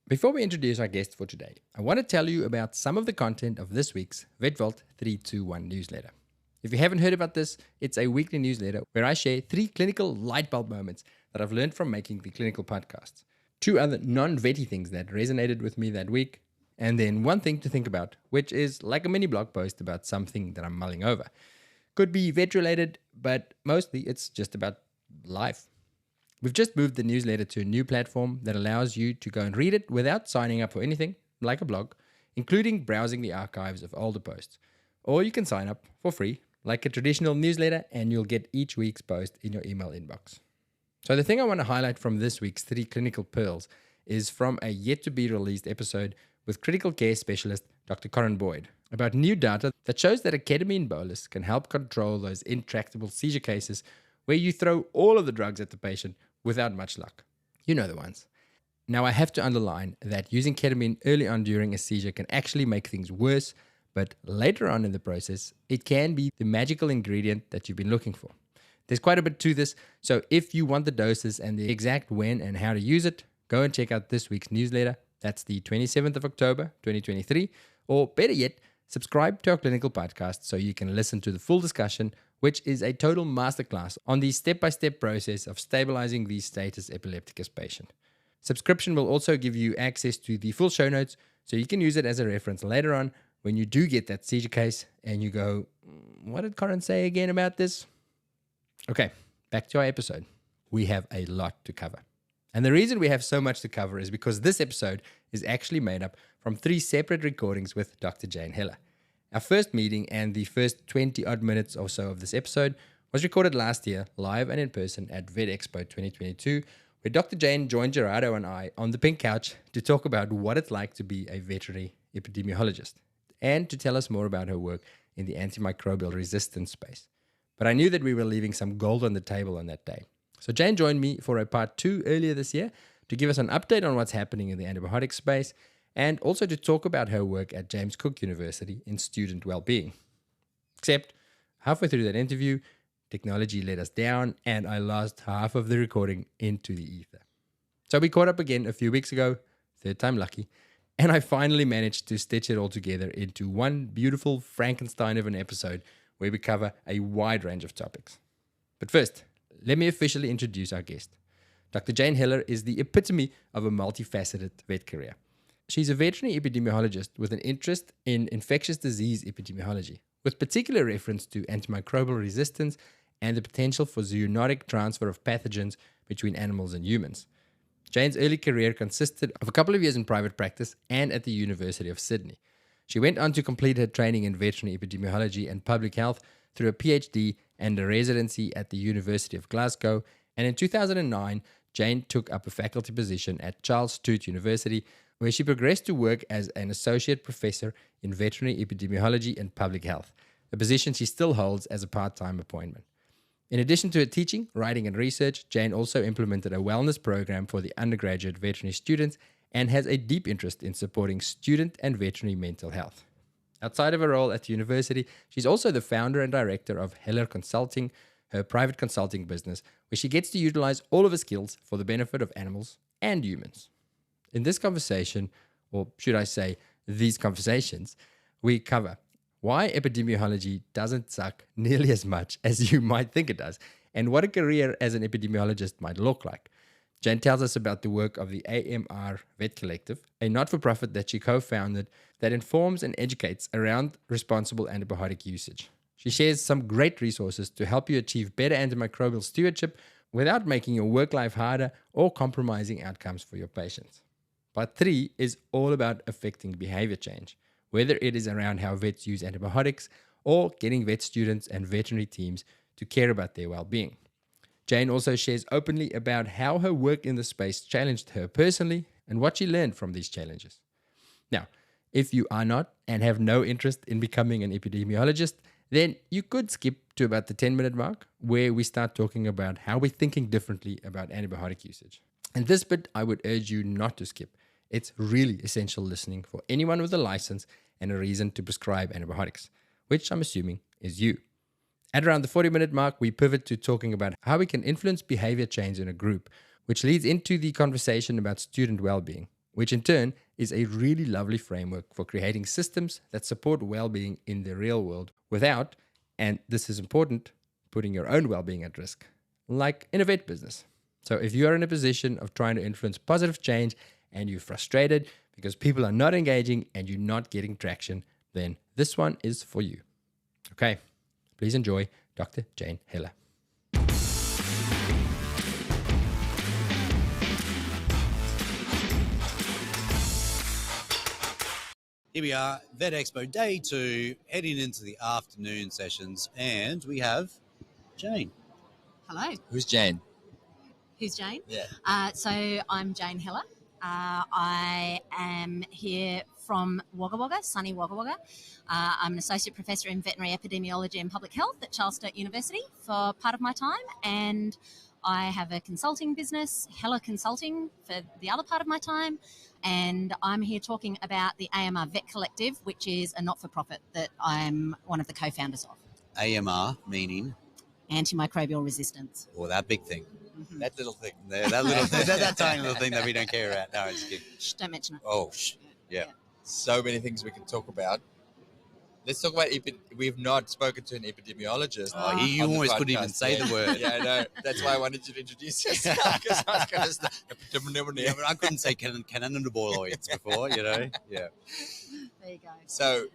Before we introduce our guest for today, I want to tell you about some of the content of this week's VetVault 321 newsletter. If you haven't heard about this, it's a weekly newsletter where I share 3 clinical light bulb moments that I've learned from making the clinical podcasts, 2 other non-vetty things that resonated with me that week, and then 1 thing to think about, which is like a mini blog post about something that I'm mulling over. Could be vet related, but mostly it's just about life. We've just moved the newsletter to a new platform that allows you to go and read it without signing up for anything, like a blog, including browsing the archives of older posts. Or you can sign up for free, like a traditional newsletter, and you'll get each week's post in your email inbox. So the thing I want to highlight from this week's 3 clinical pearls is from a yet-to-be-released episode with critical care specialist Dr. Corin Boyd about new data that shows that a ketamine bolus can help control those intractable seizure cases where you throw all of the drugs at the patient without much luck. You know the ones. Now, I have to underline that using ketamine early on during a seizure can actually make things worse, but later on in the process, it can be the magical ingredient that you've been looking for. There's quite a bit to this, so if you want the doses and the exact when and how to use it, go and check out this week's newsletter. That's the 27th of October, 2023, or better yet, subscribe to our clinical podcast so you can listen to the full discussion, which is a total masterclass on the step-by-step process of stabilizing the status epilepticus patient. Subscription will also give you access to the full show notes, so you can use it as a reference later on when you do get that seizure case and you go, what did Corin say again about this? Okay, back to our episode. We have a lot to cover. And the reason we have so much to cover is because this episode is actually made up from 3 separate recordings with Dr. Jane Heller. Our first meeting and the first 20 odd minutes or so of this episode was recorded last year, live and in person at Vet Expo 2022, where Dr. Jane joined Gerardo and I on the pink couch to talk about what it's like to be a veterinary epidemiologist and to tell us more about her work in the antimicrobial resistance space. But I knew that we were leaving some gold on the table on that day. So Jane joined me for a part 2 earlier this year to give us an update on what's happening in the antibiotic space and also to talk about her work at James Cook University in student well-being. Except, halfway through that interview, technology let us down and I lost half of the recording into the ether. So we caught up again a few weeks ago, 3rd time lucky, and I finally managed to stitch it all together into one beautiful Frankenstein of an episode where we cover a wide range of topics. But first, let me officially introduce our guest. Dr. Jane Heller is the epitome of a multifaceted vet career. She's a veterinary epidemiologist with an interest in infectious disease epidemiology, with particular reference to antimicrobial resistance and the potential for zoonotic transfer of pathogens between animals and humans. Jane's early career consisted of a couple of years in private practice and at the University of Sydney. She went on to complete her training in veterinary epidemiology and public health through a PhD and a residency at the University of Glasgow, and in 2009, Jane took up a faculty position at Charles Sturt University, where she progressed to work as an associate professor in veterinary epidemiology and public health, a position she still holds as a part-time appointment. In addition to her teaching, writing, and research, Jane also implemented a wellness program for the undergraduate veterinary students and has a deep interest in supporting student and veterinary mental health. Outside of her role at the university, she's also the founder and director of Heller Consulting, her private consulting business, where she gets to utilize all of her skills for the benefit of animals and humans. In this conversation, or should I say these conversations, we cover why epidemiology doesn't suck nearly as much as you might think it does, and what a career as an epidemiologist might look like. Jane tells us about the work of the AMR Vet Collective, a not-for-profit that she co-founded that informs and educates around responsible antibiotic usage. She shares some great resources to help you achieve better antimicrobial stewardship without making your work life harder or compromising outcomes for your patients. Part 3 is all about affecting behavior change, whether it is around how vets use antibiotics or getting vet students and veterinary teams to care about their well-being. Jane also shares openly about how her work in the space challenged her personally and what she learned from these challenges. Now, if you are not and have no interest in becoming an epidemiologist, then you could skip to about the 10-minute mark where we start talking about how we're thinking differently about antibiotic usage. And this bit I would urge you not to skip. It's really essential listening for anyone with a license and a reason to prescribe antibiotics, which I'm assuming is you. At around the 40-minute mark, we pivot to talking about how we can influence behavior change in a group, which leads into the conversation about student well-being, which in turn is a really lovely framework for creating systems that support well-being in the real world without, and this is important, putting your own well-being at risk, like in a vet business. So if you are in a position of trying to influence positive change and you're frustrated because people are not engaging and you're not getting traction, then this one is for you. Okay, please enjoy Dr. Jane Heller. Here we are, Vet Expo Day 2, heading into the afternoon sessions, and we have Jane. Hello. Who's Jane? Who's Jane? Yeah. So I'm Jane Heller. I am here from Wagga Wagga, sunny Wagga Wagga. I'm an associate professor in veterinary epidemiology and public health at Charles Sturt University for part of my time, and I have a consulting business, Heller Consulting, for the other part of my time. And I'm here talking about the AMR Vet Collective, which is a not-for-profit that I'm one of the co-founders of. AMR meaning? Antimicrobial resistance. Or that big thing. Mm-hmm. That little thing. That tiny little thing that we don't care about. No, it's kidding. Shh, don't mention it. Oh, yeah. So many things we can talk about. Let's talk about we've not spoken to an epidemiologist. Oh, you almost couldn't even say the word. Yeah, I know. That's why I wanted you to introduce yourself, because I was going to say Yeah, but I couldn't say cannabinoids before, you know. Yeah. There you go. So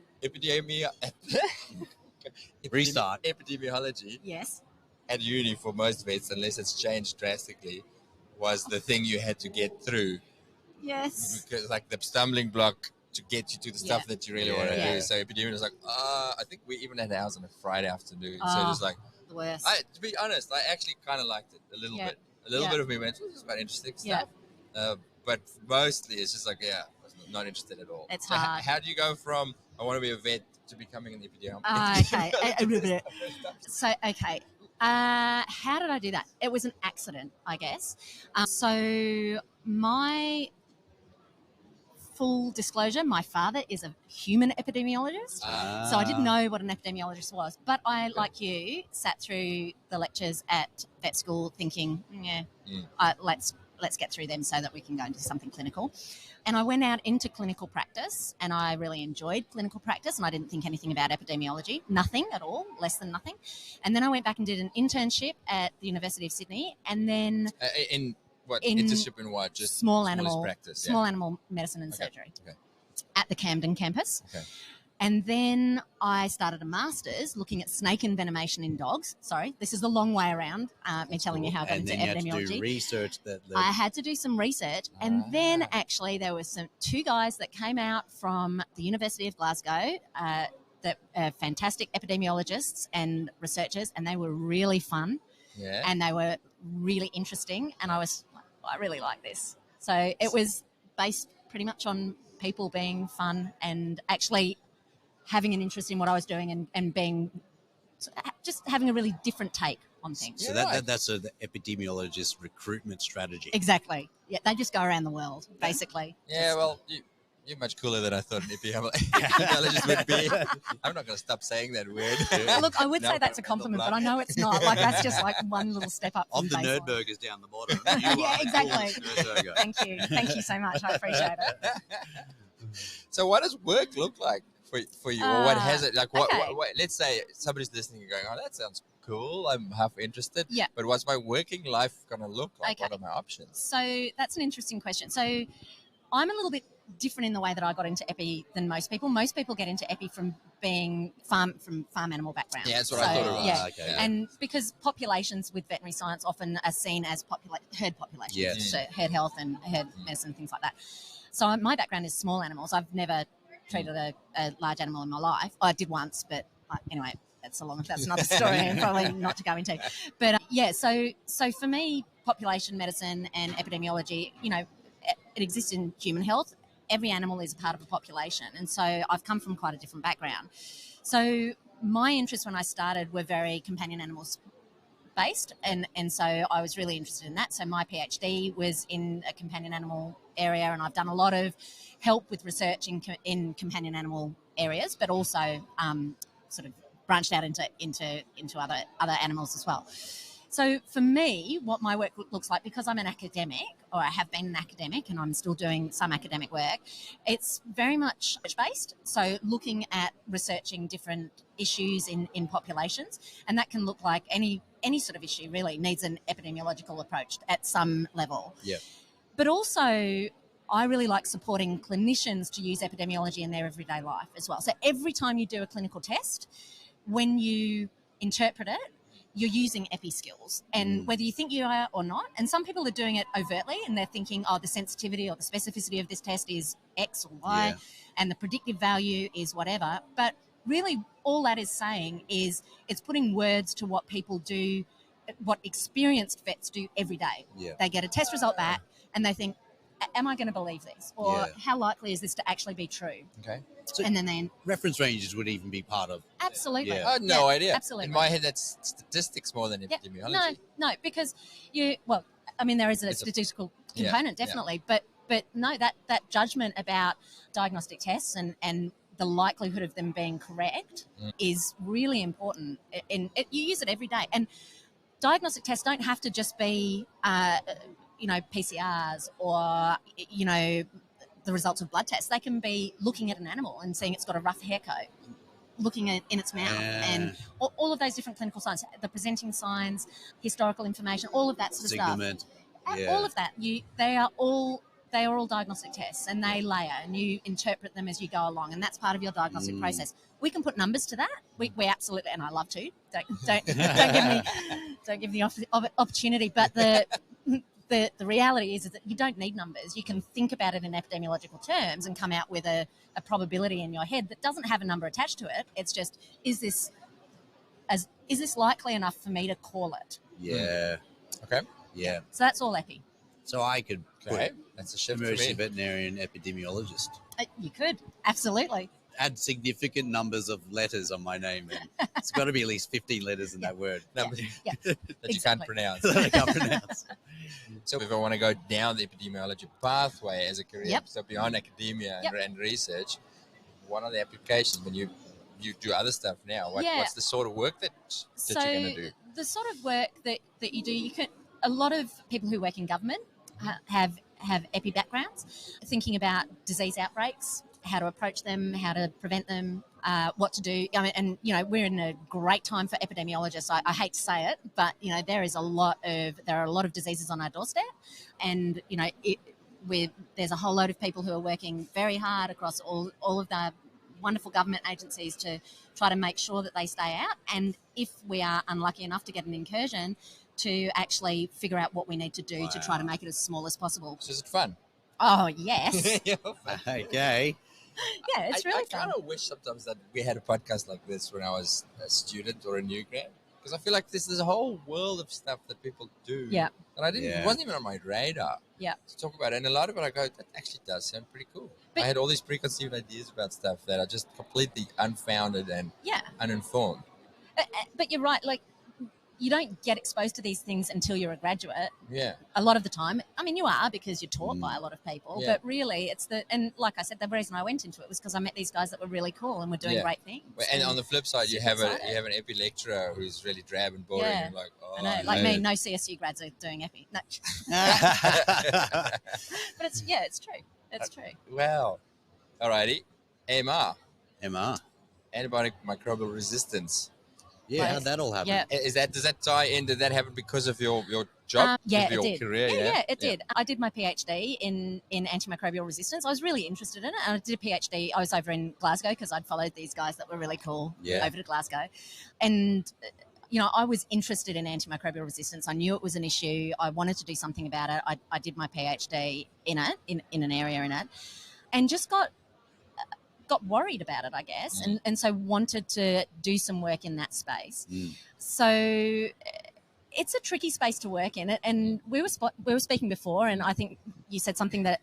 Restart. Epidemiology Yes. at uni for most vets, unless it's changed drastically, was the thing you had to get through. Yes. Because like the stumbling block to get you to the stuff that you really want to do. So epidemiology was like, I think we even had ours on a Friday afternoon. So it was like, the worst. to be honest, I actually kind of liked it a little bit. A little bit of me went, this is quite interesting stuff. But mostly it's just like, I was not interested at all. It's so hard. How do you go from, I want to be a vet, to becoming an epidemiologist? Okay. How did I do that? It was an accident, I guess. So my full disclosure, my father is a human epidemiologist. So I didn't know what an epidemiologist was. But I, like you, sat through the lectures at vet school thinking, let's get through them so that we can go into something clinical. And I went out into clinical practice, and I really enjoyed clinical practice, and I didn't think anything about epidemiology, nothing at all, less than nothing. And then I went back and did an internship at the University of Sydney, and then internship in what? Just small animal practice, small animal medicine and surgery at the Camden campus. Okay. And then I started a master's looking at snake envenomation in dogs. Sorry, this is the long way around, me telling you how I got into epidemiology. And then you had to do research. I had to do some research. And then actually there were two guys that came out from the University of Glasgow that are fantastic epidemiologists and researchers, and they were really fun. Yeah. And they were really interesting. And I was like, I really like this. So it was based pretty much on people being fun and actually having an interest in what I was doing and being just having a really different take on things. So that's the epidemiologist recruitment strategy. Exactly. Yeah, they just go around the world, basically. Yeah, well, you're much cooler than I thought an epidemiologist would be. I'm not going to stop saying that word. Look, I would say that's a compliment, but I know it's not. Like, that's just like one little step up from the baseline. Nerdburgers down the bottom. Yeah, exactly. Thank you. Thank you so much. I appreciate it. So what does work look like for you? Or what has it, like, what, okay. what, let's say somebody's listening and going, oh, that sounds cool. I'm half interested. Yeah. But what's my working life going to look like? Okay. What are my options? So that's an interesting question. So I'm a little bit different in the way that I got into epi than most people. Most people get into epi from being farm animal background. Yeah, that's what I thought it was. Yeah. Okay. And because populations with veterinary science often are seen as herd populations, Yes. so herd health and herd medicine, things like that. So my background is small animals. I've never treated a large animal in my life. I did once, but anyway, that's another story and probably not to go into. But so for me, population medicine and epidemiology, it exists in human health. Every animal is a part of a population. And so I've come from quite a different background. So my interests when I started were very companion animals based. And so I was really interested in that. So my PhD was in a companion animal area, and I've done a lot of help with research in companion animal areas, but also sort of branched out into other animals as well. So for me, what my work looks like, because I'm an academic, or I have been an academic and I'm still doing some academic work, it's very much research-based. So looking at researching different issues in populations, and that can look like any sort of issue really needs an epidemiological approach at some level. Yeah. But also, I really like supporting clinicians to use epidemiology in their everyday life as well. So every time you do a clinical test, when you interpret it, you're using epi skills, and whether you think you are or not, and some people are doing it overtly and they're thinking, oh, the sensitivity or the specificity of this test is X or Y, and the predictive value is whatever. But really all that is saying is it's putting words to what people do, what experienced vets do every day. Yeah. They get a test result back and they think, am I going to believe this? Or how likely is this to actually be true? Okay. So and then reference ranges would even be part of. Absolutely. Yeah. I had no idea. Absolutely. In my head, that's statistics more than epidemiology. No, because there is a statistical component, definitely, but no, that judgment about diagnostic tests and the likelihood of them being correct is really important. You use it every day, and diagnostic tests don't have to just be, PCRs or the results of blood tests. They can be looking at an animal and seeing it's got a rough hair coat, looking at in its mouth, and all of those different clinical signs, the presenting signs, historical information, all of that sort of Signalement. stuff. All of that. They are all diagnostic tests, and they layer, and you interpret them as you go along, and that's part of your diagnostic process. We can put numbers to that. We absolutely, and I love to. Don't give me the opportunity, but the reality is that you don't need numbers. You can think about it in epidemiological terms and come out with a probability in your head that doesn't have a number attached to it. It's just, is this likely enough for me to call it? Yeah. Okay. Yeah. So that's all epi. So I could put That's a shift for emergency me. veterinarian epidemiologist. You could, absolutely. Add significant numbers of letters on my name, and it's got to be at least 15 letters in that word. Numbers Yeah. that you can't Exactly. pronounce. that I can't pronounce. So if I want to go down the epidemiology pathway as a career, Yep. so beyond academia Yep. and research, what are the applications when you do other stuff now? What's the sort of work that you're going to do? The sort of work that you do, a lot of people who work in government have epi backgrounds, thinking about disease outbreaks, how to approach them, how to prevent them, what to do. I mean, and we're in a great time for epidemiologists. I hate to say it, but there are a lot of diseases on our doorstep, and there's a whole load of people who are working very hard across all of the wonderful government agencies to try to make sure that they stay out. And if we are unlucky enough to get an incursion, to actually figure out what we need to do to try to make it as small as possible. So is it fun? Oh, yes. Okay. Yeah, it's really I fun. kind of wish sometimes that we had a podcast like this when I was a student or a new grad, because I feel like there's a whole world of stuff that people do. Yeah. And it wasn't even on my radar. Yeah. To talk about it. And a lot of it I go, that actually does sound pretty cool. But- I had all these preconceived ideas about stuff that are just completely unfounded and uninformed. But you're right, like, you don't get exposed to these things until you're a graduate. Yeah. A lot of the time. I mean, you are, because you're taught by a lot of people. Yeah. But really, and like I said, the reason I went into it was because I met these guys that were really cool and were doing great things. And on the flip side, you have exciting. an epi lecturer who's really drab and boring. Yeah. And like, oh, I know, like me, no CSU grads are doing epi. No. But it's true. It's true. Wow. Alrighty. MR. MR. Antibiotic microbial resistance. Yeah, how'd that all happen? Yeah. Does that tie in? Did that happen because of your job? Yeah, Of your it did. career? Yeah, it did. I did my PhD in antimicrobial resistance. I was really interested in it. And I did a PhD. I was over in Glasgow because I'd followed these guys that were really cool over to Glasgow. And, I was interested in antimicrobial resistance. I knew it was an issue. I wanted to do something about it. I did my PhD in it, in an area in it, and just got worried about it, I guess, and so wanted to do some work in that space. So it's a tricky space to work in, and we were speaking before, and I think you said something that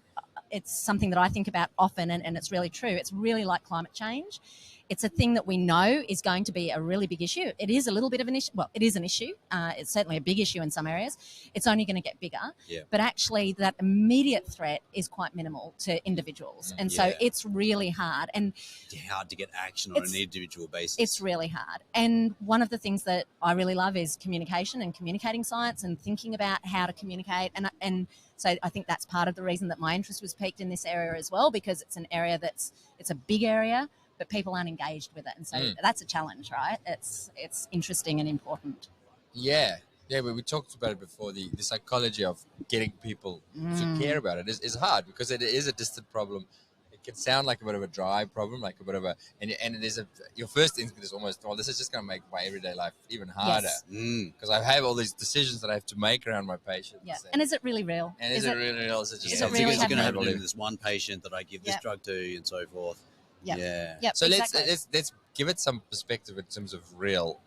it's something that I think about often, and it's really true. It's really like climate change. It's a thing that we know is going to be a really big issue. It is a little bit of an issue. Well, it is an issue. It's certainly a big issue in some areas. It's only going to get bigger. Yeah. But actually that immediate threat is quite minimal to individuals. And so it's really hard. And it's hard to get action on an individual basis. It's really hard. And one of the things that I really love is communication and communicating science and thinking about how to communicate. And so I think that's part of the reason that my interest was piqued in this area as well, because it's an area it's a big area, but people aren't engaged with it. And so that's a challenge, right? It's interesting and important. Yeah. Yeah, we talked about it before. The psychology of getting people to care about it is hard, because it is a distant problem. It can sound like a bit of a dry problem, like a bit of a, and it is your first instinct is almost, well, this is just going to make my everyday life even harder, because I have all these decisions that I have to make around my patients. Yeah, and is it really real? And is it really real? Is it just really going to happen to this one patient that I give this drug to, and so forth? Yeah. Yep, so exactly. let's give it some perspective in terms of real.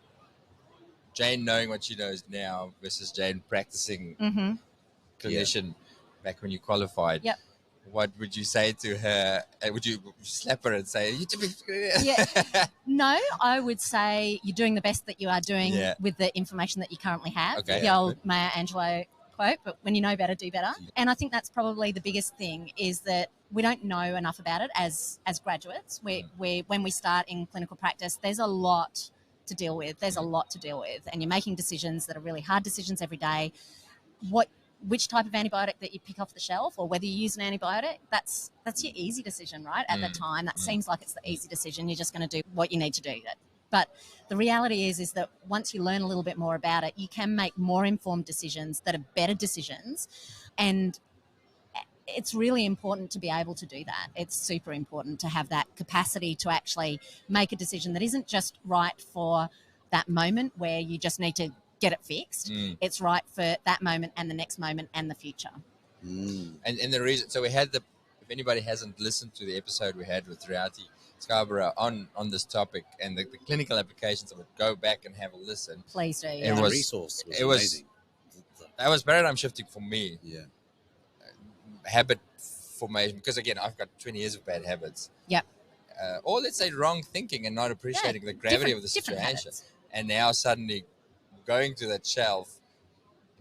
Jane knowing what she knows now versus Jane practicing clinician back when you qualified. Yep. What would you say to her? Would you slap her and say, No, I would say you're doing the best that you are doing with the information that you currently have. Okay. The old Maya Angelou quote, but when you know better, do better. And I think that's probably the biggest thing, is that we don't know enough about it as graduates. When we start in clinical practice, there's a lot to deal with. And you're making decisions that are really hard decisions every day. Which type of antibiotic that you pick off the shelf, or whether you use an antibiotic, that's your easy decision, right? At the time, that seems like it's the easy decision. You're just going to do what you need to do. But the reality is that once you learn a little bit more about it, you can make more informed decisions that are better decisions. And it's really important to be able to do that. It's super important to have that capacity to actually make a decision that isn't just right for that moment where you just need to get it fixed. It's right for that moment and the next moment and the future. And the reason, so we had if anybody hasn't listened to the episode we had with Riyati Scarborough on this topic and the clinical applications of it, go back and have a listen. Please do. The resource was amazing. That was paradigm shifting for me. Yeah. Habit formation, because again, I've got 20 years of bad habits. Yep. Or let's say wrong thinking and not appreciating the gravity of the situation. And now suddenly going to that shelf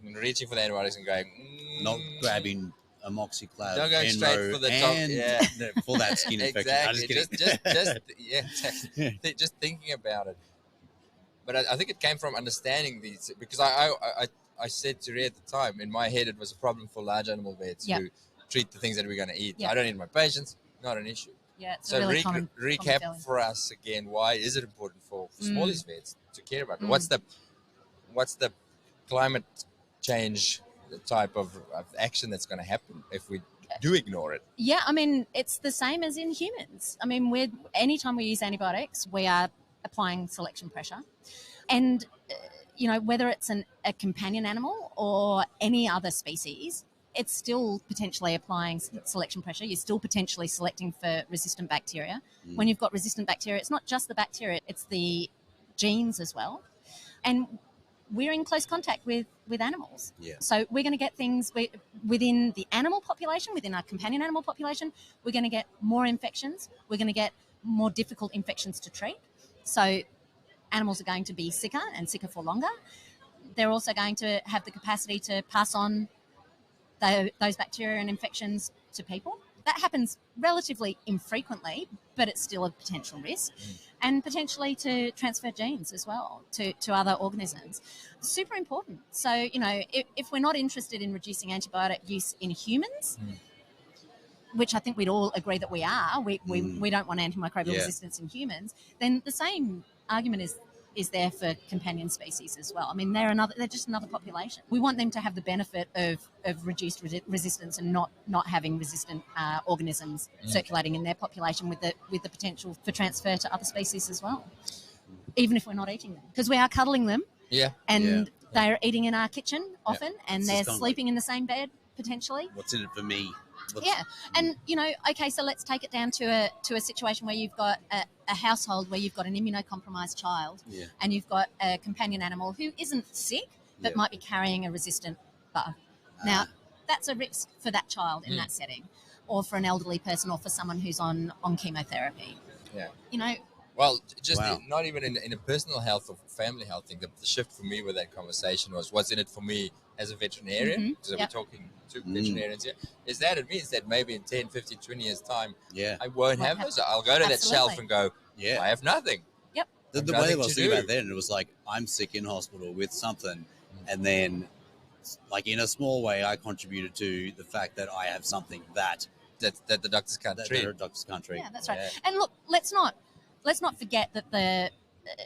and reaching for the antibiotics and going, not grabbing amoxicillin, don't go straight for the top, for that skin infection. Exactly. Just thinking about it. But I think it came from understanding these, because I said to Ray at the time, in my head, it was a problem for large animal vets who treat the things that we're going to eat. I don't eat my patients, not an issue. Yeah, it's so a really common recap feeling for us again. Why is it important for smallest vets to care about it? What's the climate change type of action that's going to happen if we do ignore it? Yeah, I mean, it's the same as in humans. I mean, anytime we use antibiotics, we are applying selection pressure. And, whether it's a companion animal or any other species, it's still potentially applying selection pressure. You're still potentially selecting for resistant bacteria. When you've got resistant bacteria, it's not just the bacteria, it's the genes as well. And we're in close contact with animals. Yeah. So we're going to get things within the animal population, within our companion animal population, we're going to get more infections. We're going to get more difficult infections to treat. So animals are going to be sicker and sicker for longer. They're also going to have the capacity to pass on those bacteria and infections to people. That happens relatively infrequently, but it's still a potential risk. And potentially to transfer genes as well to other organisms. Super important. So, if we're not interested in reducing antibiotic use in humans, which I think we'd all agree that we are, we don't want antimicrobial resistance in humans, then the same argument is there for companion species as well. I mean, they're just another population. We want them to have the benefit of reduced resistance and not having resistant organisms circulating in their population with the potential for transfer to other species as well, even if we're not eating them. Because we are cuddling them they're eating in our kitchen often and they're sleeping in the same bed potentially. What's in it for me? And okay, so let's take it down to a situation where you've got a household where you've got an immunocompromised child and you've got a companion animal who isn't sick but might be carrying a resistant bug. Now, that's a risk for that child in that setting, or for an elderly person, or for someone who's on chemotherapy. Well, just Wow. not even in a personal health or family health thing. The shift for me with that conversation was what's in it for me as a veterinarian. So we're talking to veterinarians here. Is that it means that maybe in 10, 15, 20 years' time, Yeah. I won't have those. I'll go to that shelf and go, Yeah. I have nothing. Yep. The way that I was thinking about then, it was like I'm sick in hospital with something, and then, like in a small way, I contributed to the fact that I have something that the doctors can't treat. That doctors can't treat. Yeah, that's right. Yeah. And look, let's not forget that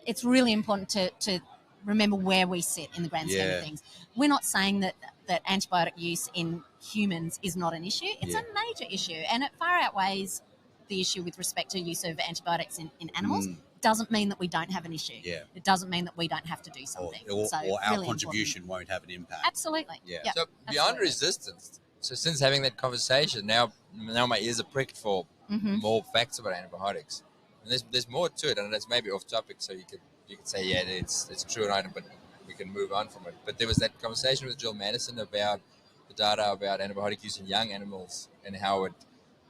it's really important to remember where we sit in the grand scheme of things. We're not saying that antibiotic use in humans is not an issue. It's a major issue, and it far outweighs the issue with respect to use of antibiotics in animals. Doesn't mean that we don't have an issue. Yeah. It doesn't mean that we don't have to do something. Or our really contribution won't have an impact. Absolutely. Yeah. Yep, So beyond resistance, so since having that conversation, now my ears are pricked for more facts about antibiotics. And there's more to it, and it's maybe off topic, so you could say, yeah, it's true or not, but we can move on from it. But there was that conversation with Jill Madison about the data about antibiotic use in young animals and how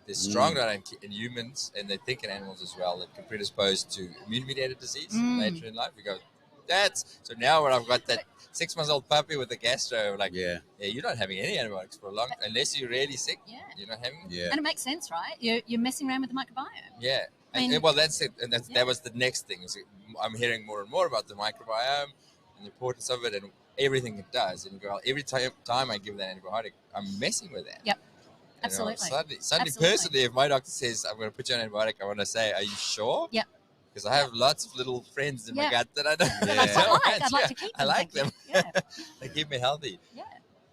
there's strong data in humans, and they think in animals as well, that can predispose to immune-mediated disease later in life. We go, so now when I've got that 6-month-old puppy with a gastro, like, you're not having any antibiotics for a long, unless you're really sick. Yeah. You're not having. Yeah. And it makes sense, right? You're messing around with the microbiome. Yeah. I mean, well, that's it, and that was the next thing. I'm hearing more and more about the microbiome and the importance of it and everything it does. And you go, well, every time I give that antibiotic, I'm messing with that. Yep. You know, Absolutely. suddenly, Absolutely. personally, if my doctor says I'm going to put you on an antibiotic, I want to say, are you sure? Yep. Because I have lots of little friends in my gut that I don't. I'd like to keep them. I like them. Yeah. They keep me healthy. Yeah.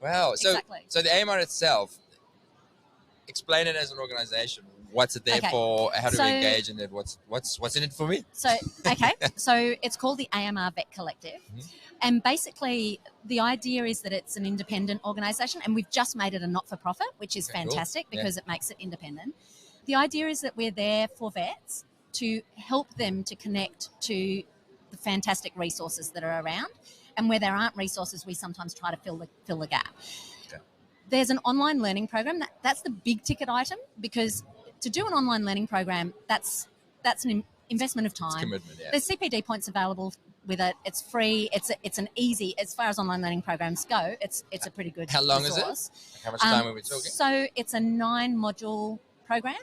Wow. So, Exactly. so the AMR itself, explain it as an organization. What's it there for? How do we engage in it? What's in it for me? So it's called the AMR Vet Collective, and basically the idea is that it's an independent organisation, and we've just made it a not-for-profit, which is fantastic because it makes it independent. The idea is that we're there for vets to help them to connect to the fantastic resources that are around, and where there aren't resources, we sometimes try to fill the gap. Okay. There's an online learning program that's the big ticket item, because to do an online learning program, that's an investment of time. It's commitment, There's CPD points available with it. It's free. It's an easy, as far as online learning programs go, it's a pretty good How long resource. is it? How much time are we talking? So it's a 9-module program,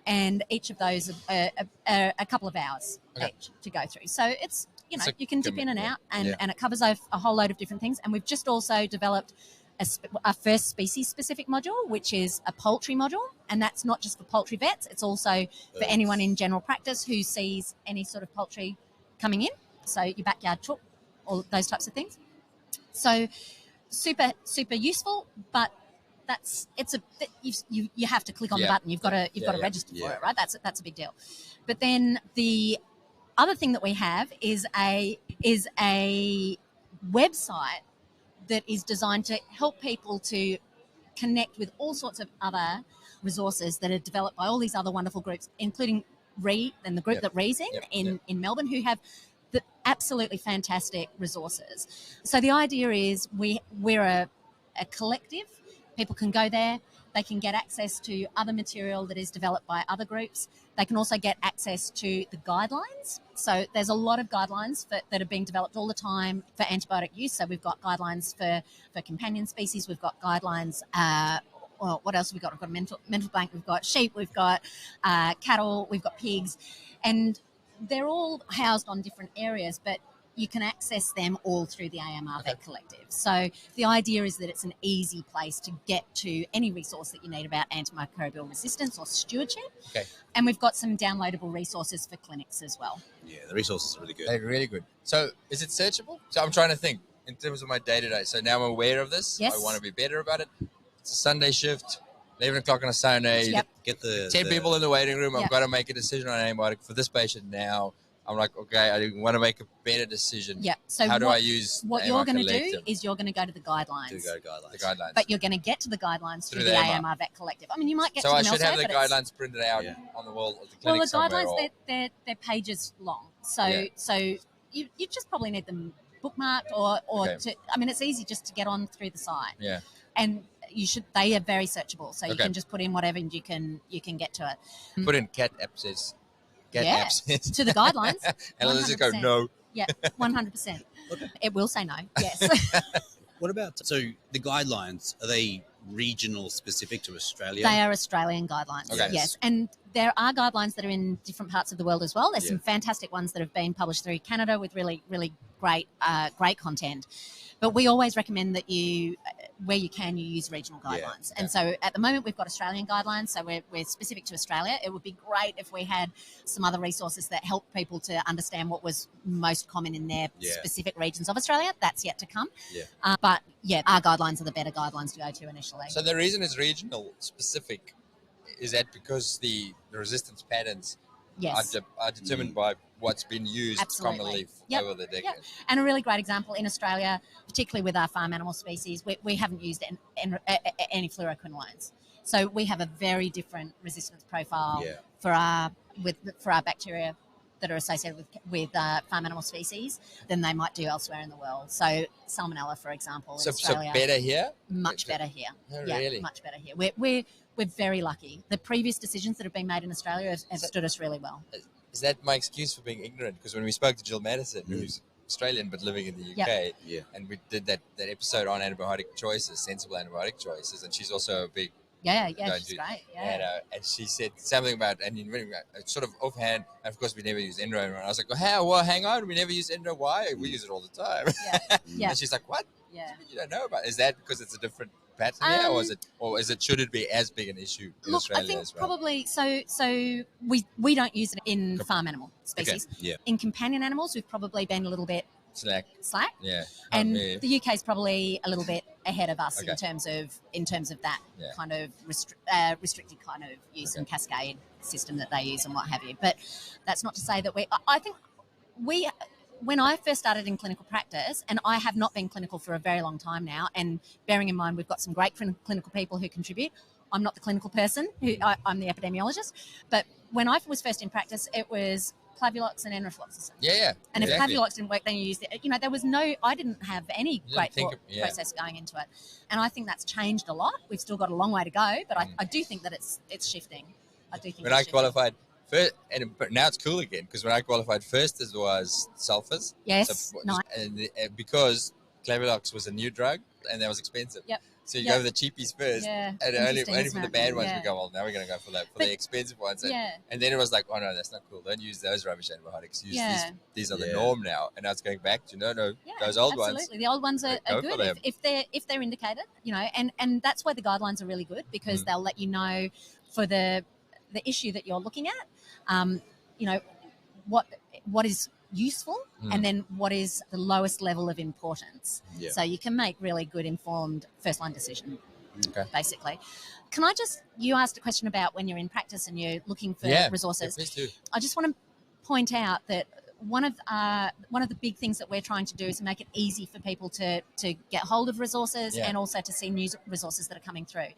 and each of those are a couple of hours each to go through. So it's, you can dip in and out, and it covers a whole load of different things. And we've just also developed a first species-specific module, which is a poultry module, and that's not just for poultry vets, it's also for anyone in general practice who sees any sort of poultry coming in, so your backyard chook, all those types of things. So super, super useful, but you have to click on the button. You've got to register for it, right? That's a big deal. But then the other thing that we have is a website that is designed to help people to connect with all sorts of other resources that are developed by all these other wonderful groups, including RE and the group that RE's in Melbourne, who have the absolutely fantastic resources. So the idea is we're a collective. People can go there. They can get access to other material that is developed by other groups. They can also get access to the guidelines. So there's a lot of guidelines that are being developed all the time for antibiotic use. So we've got guidelines for companion species. We've got guidelines. Well, what else have we got? We've got a mental blank. We've got sheep. We've got cattle. We've got pigs. And they're all housed on different areas, but you can access them all through the AMR Vet Collective. So the idea is that it's an easy place to get to any resource that you need about antimicrobial resistance or stewardship. Okay. And we've got some downloadable resources for clinics as well. Yeah, the resources are really good. They're really good. So is it searchable? So I'm trying to think in terms of my day-to-day. So now I'm aware of this. Yes. I want to be better about it. It's a Sunday shift, 11 o'clock on a Sunday. Yep. Get the 10 people in the waiting room. I've got to make a decision on an antibiotic for this patient now. I'm like, okay, I want to make a better decision. Yeah. So how do I use what you're going to do is you're going to go to the guidelines. The guidelines. But you're going to get to the guidelines through the AMR Vet Collective. I mean, you might get to them elsewhere. So I should have the guidelines printed out on the wall of the clinic. Well, the somewhere, guidelines, they're pages long. So you just probably need them bookmarked or to, I mean, it's easy just to get on through the site. Yeah. And they are very searchable. So you can just put in whatever and you can get to it. Put in cat app says cat Yeah. absent. To the guidelines. And let's just go, 100%. no. Yeah, 100%. Okay. It will say no. Yes. What about, so the guidelines, are they regional specific to Australia? They are Australian guidelines. Okay. Yes. And there are guidelines that are in different parts of the world as well. There's some fantastic ones that have been published through Canada with really, really great content. But we always recommend that you, where you can, you use regional guidelines. And so at the moment we've got Australian guidelines, so we're specific to Australia. It would be great if we had some other resources that help people to understand what was most common in their specific regions of Australia. That's yet to come. But yeah, our guidelines are the better guidelines to go to initially. So the reason it's regional specific is that because the resistance patterns are determined by what's been used commonly over the decade. And a really great example in Australia, particularly with our farm animal species, we haven't used any fluoroquinolones. So we have a very different resistance profile for our bacteria that are associated with farm animal species than they might do elsewhere in the world. So salmonella, for example, in Australia. So better here? Much better here. Oh, really? Much better here. We're very lucky. The previous decisions that have been made in Australia have stood us really well. Is that my excuse for being ignorant? Because when we spoke to Jill Madison, who's Australian but living in the UK, and we did that episode on antibiotic choices, sensible antibiotic choices, and she's also a big she's great. And she said something about, and sort of offhand, and of course we never use Endo. And I was like, well, hang on, we never use Endo. Why? We use it all the time. And she's like, what? Yeah. You don't know about it. Is that because it's a different pattern here, or should it be as big an issue in Australia I think as well? probably so we don't use it in farm animal species. In companion animals, we've probably been a little bit slack. And the UK is probably a little bit ahead of us in terms of that kind of restricted kind of use and cascade system that they use and what have you. But that's not to say that I think when I first started in clinical practice, and I have not been clinical for a very long time now, and bearing in mind we've got some great clinical people who contribute, I'm not the clinical person, I'm the epidemiologist, but when I was first in practice, it was Clavulox and Enrofloxacin. And if Clavulox didn't work, then you used it. There was I didn't have any great thought process going into it. And I think that's changed a lot. We've still got a long way to go, but I do think that it's shifting. I do think when I qualified first, but now it's cool again, because when I qualified first, it was sulfurs. Yes, nice. And because Clavulox was a new drug and that was expensive. So you go for the cheapies first, and only for the bad ones we go, well, now we're going to go for the expensive ones. And then it was like, oh no, that's not cool. Don't use those rubbish antibiotics. Use these are the norm now. And now it's going back to those old ones. Absolutely, the old ones are good if they're indicated. And that's why the guidelines are really good, because they'll let you know for the issue that you're looking at, what is useful and then what is the lowest level of importance. So you can make really good informed first line decision, basically. Can I you asked a question about when you're in practice and you're looking for resources. Please do. I just want to point out that one of the big things that we're trying to do is make it easy for people to get hold of resources and also to see news resources that are coming through.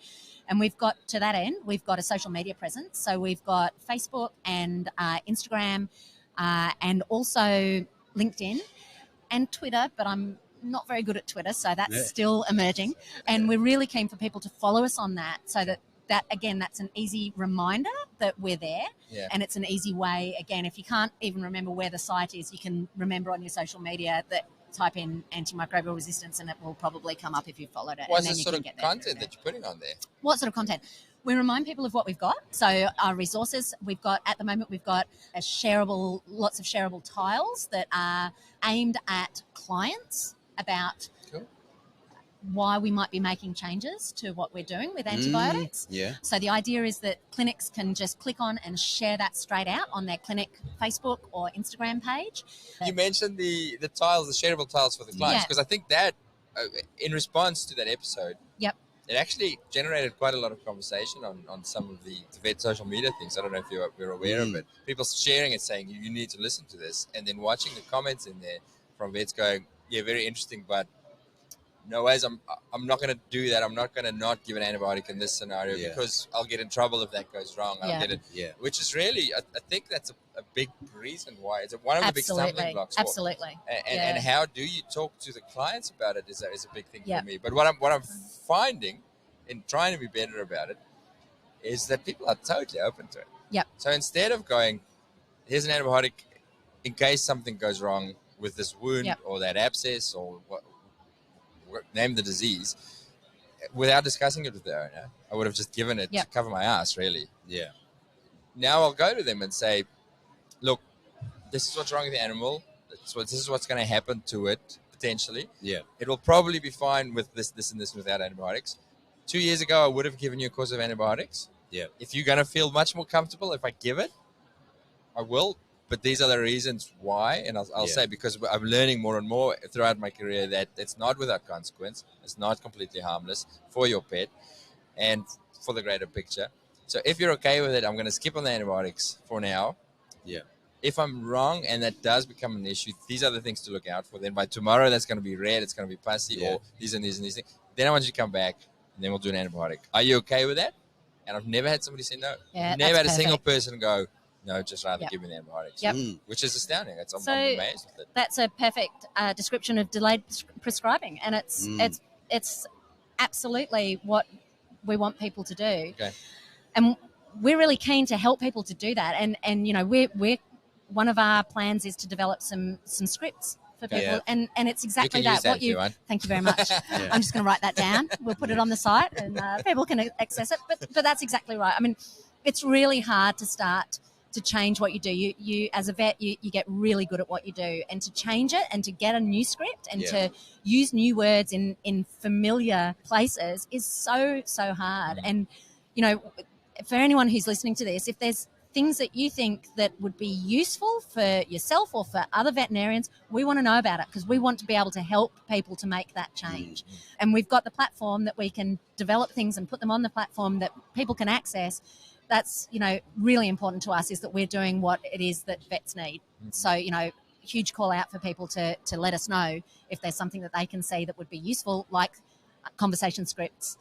And to that end, we've got a social media presence. So we've got Facebook and Instagram, and also LinkedIn and Twitter, but I'm not very good at Twitter, so that's still emerging. And we're really keen for people to follow us on that, so that again, that's an easy reminder that we're there. And it's an easy way, again, if you can't even remember where the site is, you can remember on your social media that type in antimicrobial resistance and it will probably come up if you followed it. What's the sort of content that you're putting on there? What sort of content? We remind people of what we've got. So our resources, at the moment, we've got lots of shareable tiles that are aimed at clients about why we might be making changes to what we're doing with antibiotics. So the idea is that clinics can just click on and share that straight out on their clinic Facebook or Instagram page. You mentioned the tiles, the shareable tiles for the clients, because I think that in response to that episode, it actually generated quite a lot of conversation on some of the vet social media things. I don't know if you're aware of it. People sharing it, saying you need to listen to this, and then watching the comments in there from vets going, very interesting, but no ways, I'm not going to do that. I'm not going to not give an antibiotic in this scenario because I'll get in trouble if that goes wrong. I'll get it. Which is really, I think that's a big reason why. It's one of the big stumbling blocks. Absolutely. And how do you talk to the clients about it is a big thing for me. But what I'm finding in trying to be better about it is that people are totally open to it. So instead of going, here's an antibiotic in case something goes wrong with this wound Yep. or that abscess or name the disease, without discussing it with the owner. I would have just given it Yep. to cover my ass, really. Yeah. Now I'll go to them and say, look, this is what's wrong with the animal. This is what's going to happen to it, potentially. Yeah. It will probably be fine with this, and this without antibiotics. 2 years ago, I would have given you a course of antibiotics. Yeah. If you're going to feel much more comfortable if I give it, I will. But these are the reasons why. And I'll say, because I'm learning more and more throughout my career that it's not without consequence. It's not completely harmless for your pet and for the greater picture. So if you're okay with it, I'm going to skip on the antibiotics for now. Yeah. If I'm wrong and that does become an issue, these are the things to look out for. Then by tomorrow, that's going to be red, it's going to be pussy, or these and these and these things. Then I want you to come back, and then we'll do an antibiotic. Are you okay with that? And I've never had somebody say no. Yeah, never had a that's single perfect. person go, no, just rather give me the antibiotics. Yep. Which is astounding. I'm So amazed with it. that's a perfect description of delayed prescribing, and it's absolutely what we want people to do. Okay. And we're really keen to help people to do that. And you know, we're one of our plans is to develop some scripts for people, Yeah. and it's exactly You can use that What if you want. Thank you very much. Yeah. I'm just going to write that down. We'll put it on the site, and people can access it. But that's exactly right. I mean, it's really hard to start to change what you do. You as a vet, you get really good at what you do, and to change it and to get a new script and to use new words in familiar places is so hard. And you know, for anyone who's listening to this, if there's things that you think that would be useful for yourself or for other veterinarians, we want to know about it, because we want to be able to help people to make that change. And we've got the platform that we can develop things and put them on the platform that people can access. That's, you know, really important to us, is that we're doing what it is that vets need. So, you know, huge call out for people to let us know if there's something that they can see that would be useful, like conversation scripts,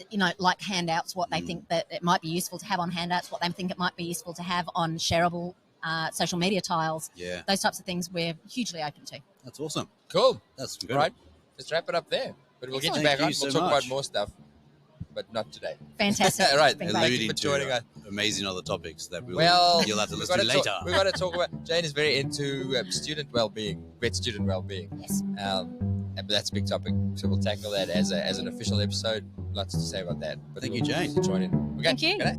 you know, like handouts, what they think that it might be useful to have on handouts, what they think it might be useful to have on shareable social media tiles. Yeah. Those types of things we're hugely open to. That's awesome. Cool. That's good. Right. Let's wrap it up there. But we'll get you Excellent. back Thank on. you so We'll talk much. about more stuff, but not today. Fantastic. Right. It's been great. Thank you Alluding for joining to us. amazing other topics that you'll have to we've listen got to later. We've got to talk about. Jane is very into student well-being, vet student well-being. Yes. But that's a big topic, so we'll tackle that as an official episode. Lots to say about that. But Thank you, we'll Jane. join in. Okay. Thank you. G'day.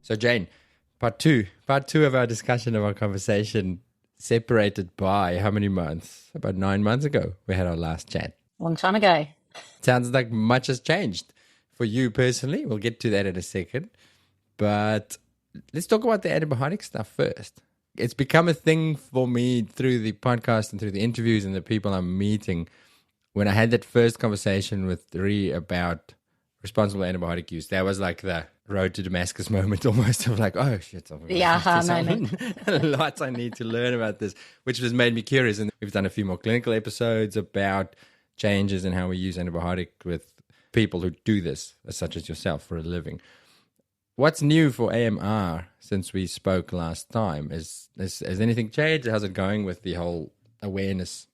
So, Jane, part two of our discussion, of our conversation, separated by how many months? About 9 months ago, we had our last chat. Long time ago. Sounds like much has changed for you personally. We'll get to that in a second. But let's talk about the antibiotic stuff first. It's become a thing for me through the podcast and through the interviews and the people I'm meeting. When I had that first conversation with Ree about responsible antibiotic use, that was like the road to Damascus moment almost, of like, oh shit, The aha moment. Lots I need to learn about this, which has made me curious. And we've done a few more clinical episodes about changes in how we use antibiotic with people who do this, such as yourself, for a living. What's new for AMR since we spoke last time? Has anything changed? How's it going with the whole awareness?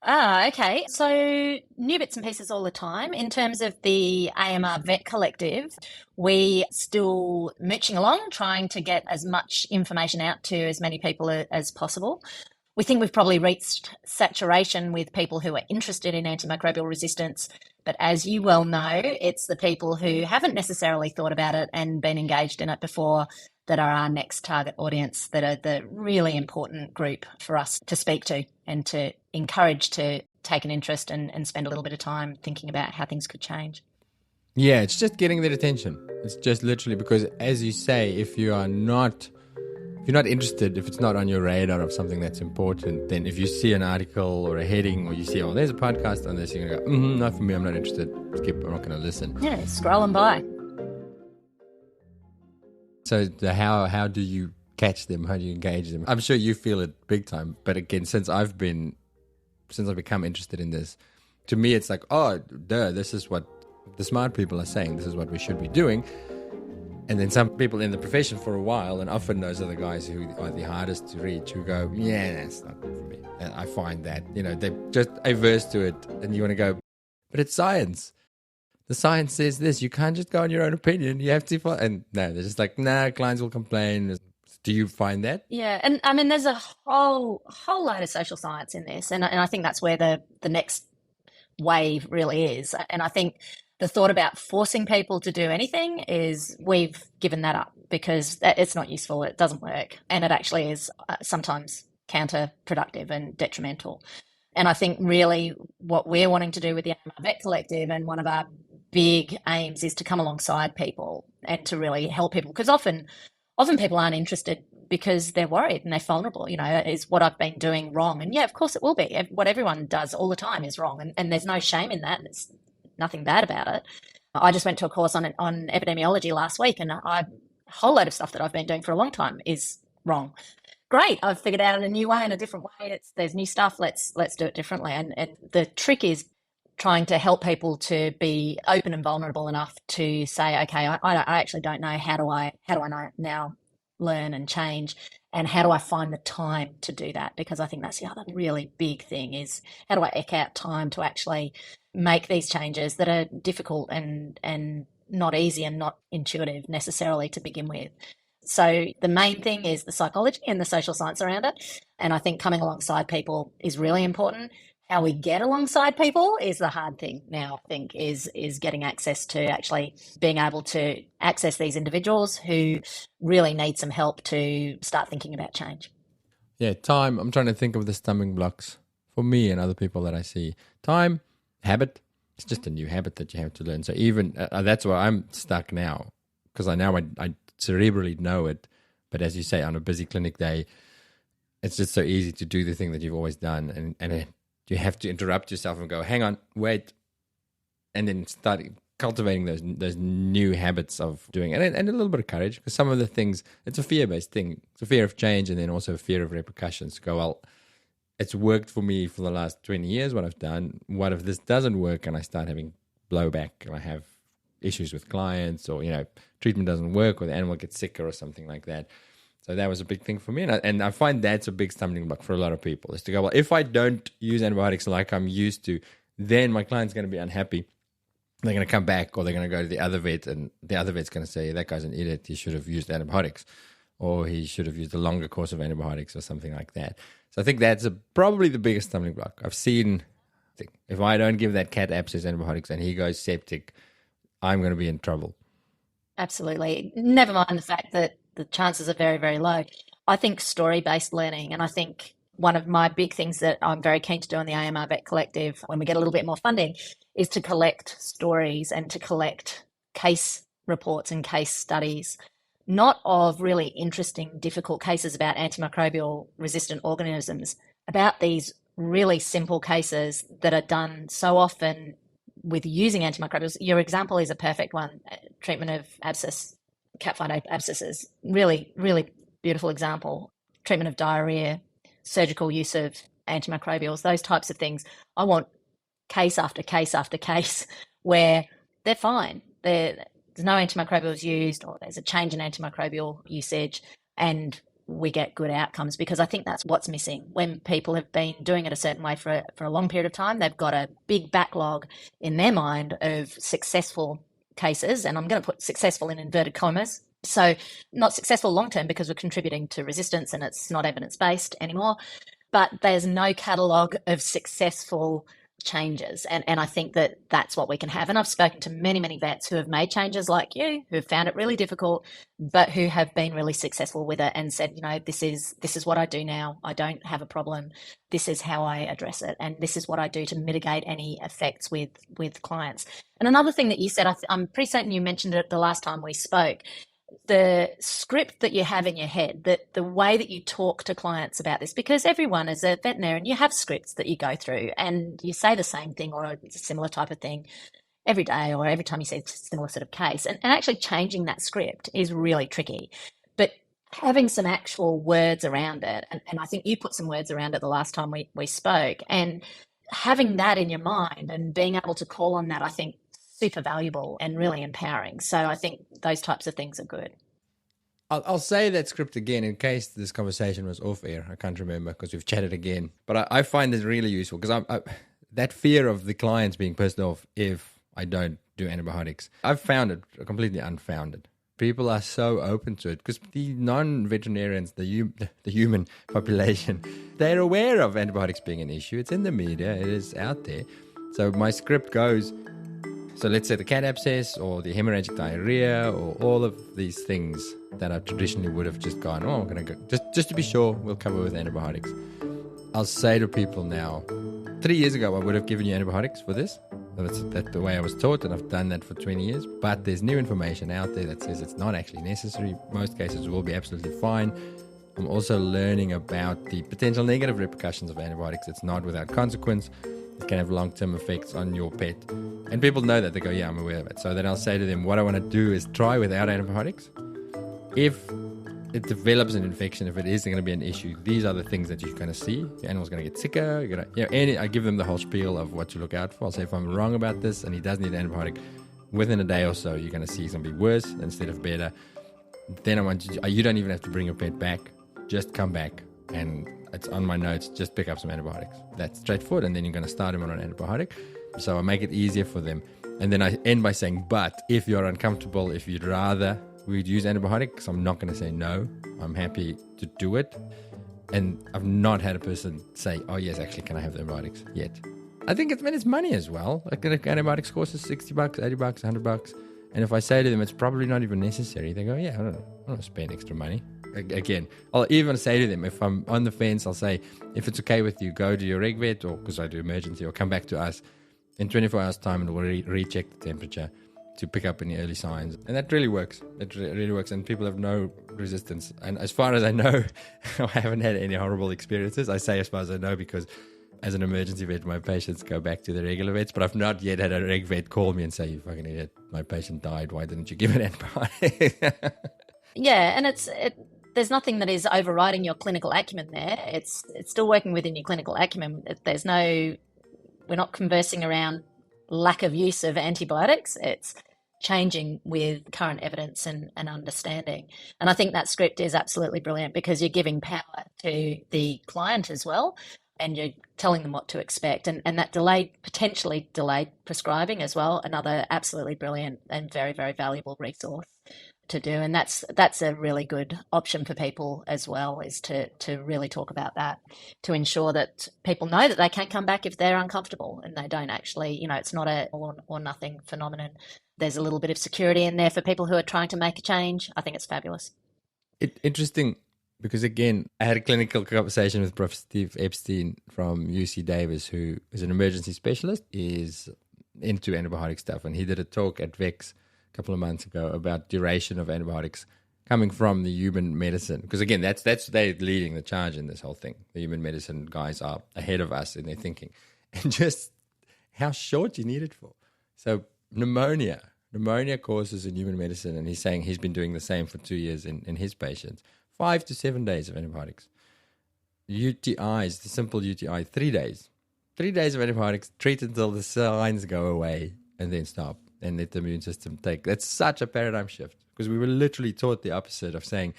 Okay. So new bits and pieces all the time. In terms of the AMR Vet Collective, we still mooching along, trying to get as much information out to as many people as possible. We think we've probably reached saturation with people who are interested in antimicrobial resistance. But as you well know, it's the people who haven't necessarily thought about it and been engaged in it before that are our next target audience, that are the really important group for us to speak to and to encourage to take an interest and spend a little bit of time thinking about how things could change. Yeah, it's just getting their attention. It's just literally because, as you say, if you're not interested, if it's not on your radar of something that's important, then if you see an article or a heading, or you see, oh, there's a podcast on this, you're going to go, not for me, I'm not interested. Skip, I'm not going to listen. Yeah, scrolling by. So how do you catch them? How do you engage them? I'm sure you feel it big time. But again, since I've become interested in this, to me, it's like, oh, duh, this is what the smart people are saying. This is what we should be doing. And then some people in the profession for a while, and often those are the guys who are the hardest to reach, who go, yeah, that's not good for me. And I find that, they're just averse to it. And you want to go, but it's science. the science says this. You can't just go on your own opinion. You have to follow. And no, they're just like, nah, clients will complain. Do you find that? Yeah, and I mean, there's a whole load of social science in this, and I think that's where the next wave really is. And I think the thought about forcing people to do anything is we've given that up because it's not useful. It doesn't work, and it actually is sometimes counterproductive and detrimental. And I think really what we're wanting to do with the AMR Vet Collective, and one of our big aims, is to come alongside people and to really help people, because often people aren't interested because they're worried and they're vulnerable. Is what I've been doing wrong? And yeah, of course it will be. What everyone does all the time is wrong, and there's no shame in that. There's nothing bad about it. I just went to a course on epidemiology last week, and a whole load of stuff that I've been doing for a long time is wrong. Great, I've figured out in a new way, in a different way. There's new stuff. Let's do it differently. And the trick is trying to help people to be open and vulnerable enough to say, okay, I actually don't know. How do I now learn and change? And how do I find the time to do that? Because I think that's the other really big thing, is how do I eke out time to actually make these changes that are difficult and not easy and not intuitive necessarily to begin with. So the main thing is the psychology and the social science around it. And I think coming alongside people is really important. How we get alongside people is the hard thing now, I think, is getting access to actually being able to access these individuals who really need some help to start thinking about change. Yeah, time. I'm trying to think of the stumbling blocks for me and other people that I see. Time, habit. It's just a new habit that you have to learn. So even that's where I'm stuck now, because I cerebrally know it. But as you say, on a busy clinic day, it's just so easy to do the thing that you've always done. And you have to interrupt yourself and go, hang on, wait, and then start cultivating those new habits of doing it, and a little bit of courage, because some of the things, it's a fear-based thing. It's a fear of change, and then also a fear of repercussions. Go, well, it's worked for me for the last 20 years, what I've done. What if this doesn't work and I start having blowback and I have issues with clients, or, treatment doesn't work, or the animal gets sicker or something like that. So that was a big thing for me. And I find that's a big stumbling block for a lot of people, is to go, well, if I don't use antibiotics like I'm used to, then my client's going to be unhappy. They're going to come back, or they're going to go to the other vet, and the other vet's going to say, that guy's an idiot, he should have used antibiotics, or he should have used a longer course of antibiotics or something like that. So I think that's probably the biggest stumbling block. I've seen, if I don't give that cat abscess antibiotics and he goes septic, I'm going to be in trouble. Absolutely. Never mind the fact that the chances are very, very low. I think story-based learning, and I think one of my big things that I'm very keen to do in the AMR Vet Collective when we get a little bit more funding is to collect stories and to collect case reports and case studies, not of really interesting, difficult cases about antimicrobial resistant organisms, about these really simple cases that are done so often with using antimicrobials. Your example is a perfect one, treatment of abscess, cat fight abscesses, really, really beautiful example. Treatment of diarrhea, surgical use of antimicrobials, those types of things. I want case after case after case where they're fine. There's no antimicrobials used, or there's a change in antimicrobial usage, and we get good outcomes, because I think that's what's missing. When people have been doing it a certain way for a long period of time, they've got a big backlog in their mind of successful cases, and I'm going to put successful in inverted commas. So not successful long-term because we're contributing to resistance and it's not evidence-based anymore, but there's no catalogue of successful changes. And I think that that's what we can have. And I've spoken to many, many vets who have made changes like you, who have found it really difficult, but who have been really successful with it and said, this is what I do now. I don't have a problem. This is how I address it. And this is what I do to mitigate any effects with clients. And another thing that you said, I'm pretty certain you mentioned it the last time we spoke, the script that you have in your head, that the way that you talk to clients about this, because everyone is a veterinarian, you have scripts that you go through and you say the same thing or a similar type of thing every day or every time you see a similar sort of case. And actually changing that script is really tricky. But having some actual words around it, and I think you put some words around it the last time we spoke, and having that in your mind and being able to call on that, I think, super valuable and really empowering. So I think those types of things are good. I'll say that script again in case this conversation was off air. I can't remember because we've chatted again. But I find it really useful because that fear of the clients being pissed off if I don't do antibiotics. I've found it completely unfounded. People are so open to it because the non-veterinarians, the human population, they're aware of antibiotics being an issue. It's in the media. It is out there. So my script goes, so let's say the cat abscess or the hemorrhagic diarrhea or all of these things that I traditionally would have just gone, oh, I'm going to go, just to be sure, we'll cover with antibiotics. I'll say to people now, 3 years ago, I would have given you antibiotics for this. That's the way I was taught, and I've done that for 20 years. But there's new information out there that says it's not actually necessary. Most cases will be absolutely fine. I'm also learning about the potential negative repercussions of antibiotics. It's not without consequence. It can have long-term effects on your pet. And people know that. They go, yeah, I'm aware of it. So then I'll say to them, what I want to do is try without antibiotics. If it develops an infection, if it is going to be an issue, these are the things that you're going to see. Your animal's going to get sicker. You're going to, and I give them the whole spiel of what to look out for. I'll say, if I'm wrong about this and he does need an antibiotic, within a day or so, you're going to see he's going to be worse instead of better. Then I want you don't even have to bring your pet back. Just come back, and it's on my notes. Just pick up some antibiotics. That's straightforward, and then you're going to start him on an antibiotic. So I make it easier for them. And then I end by saying, but if you're uncomfortable, if you'd rather we'd use antibiotics, I'm not going to say no. I'm happy to do it. And I've not had a person say, oh yes, actually, can I have the antibiotics yet? I think it's money as well. Like an antibiotics course is $60, $80, $100. And if I say to them, it's probably not even necessary, they go, yeah, I don't want to spend extra money. Again, I'll even say to them, if I'm on the fence, I'll say, if it's okay with you, go to your reg vet, or because I do emergency, or come back to us in 24 hours time and we'll recheck the temperature to pick up any early signs. And that really works. It really works. And people have no resistance. And as far as I know, I haven't had any horrible experiences. I say as far as I know because as an emergency vet, my patients go back to the regular vets, but I've not yet had a reg vet call me and say, you fucking idiot, my patient died. Why didn't you give an antibiotic? Yeah, and there's nothing that is overriding your clinical acumen there. It's still working within your clinical acumen. We're not conversing around lack of use of antibiotics. It's changing with current evidence and understanding. And I think that script is absolutely brilliant because you're giving power to the client as well, and you're telling them what to expect. And that potentially delayed prescribing as well, another absolutely brilliant and very, very valuable resource to do. And that's a really good option for people as well, is to really talk about that, to ensure that people know that they can come back if they're uncomfortable and they don't actually, it's not a all or nothing phenomenon. There's a little bit of security in there for people who are trying to make a change. I think it's fabulous. Interesting, because again, I had a clinical conversation with Prof. Steve Epstein from UC Davis, who is an emergency specialist, is into antibiotic stuff, and he did a talk at VEX couple of months ago about duration of antibiotics coming from the human medicine, because again, that's they're leading the charge in this whole thing. The human medicine guys are ahead of us in their thinking, and just how short you need it for. So pneumonia causes in human medicine, and he's saying he's been doing the same for 2 years in his patients, 5 to 7 days of antibiotics. UTIs, the simple UTI, 3 days. 3 days of antibiotics, treat until the signs go away, and then stop. And let the immune system take. That's such a paradigm shift, because we were literally taught the opposite of saying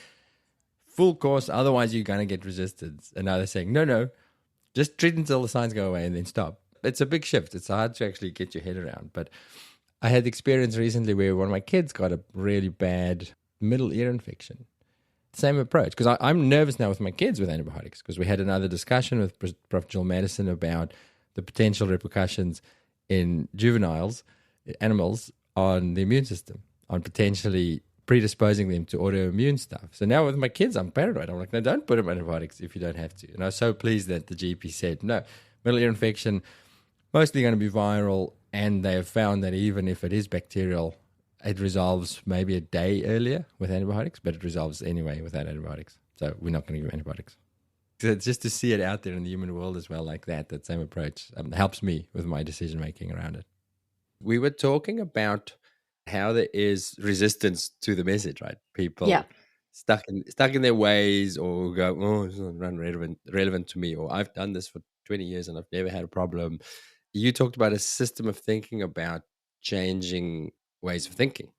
full course, otherwise you're going to get resistance. And now they're saying, no, just treat until the signs go away and then stop. It's a big shift. It's hard to actually get your head around. But I had the experience recently where one of my kids got a really bad middle ear infection. Same approach, because I'm nervous now with my kids with antibiotics, because we had another discussion with Prof. Jill Madison about the potential repercussions in juveniles, animals, on the immune system, on potentially predisposing them to autoimmune stuff. So now with my kids, I'm paranoid. I'm like, no, don't put them on antibiotics if you don't have to. And I was so pleased that the GP said, no, middle ear infection, mostly going to be viral, and they have found that even if it is bacterial, it resolves maybe a day earlier with antibiotics, but it resolves anyway without antibiotics. So we're not going to give antibiotics. So it's just to see it out there in the human world as well, like that same approach helps me with my decision-making around it. We were talking about how there is resistance to the message, right? People stuck in their ways, or go, oh, it's not relevant to me, or I've done this for 20 years and I've never had a problem. You talked about a system of thinking about changing ways of thinking.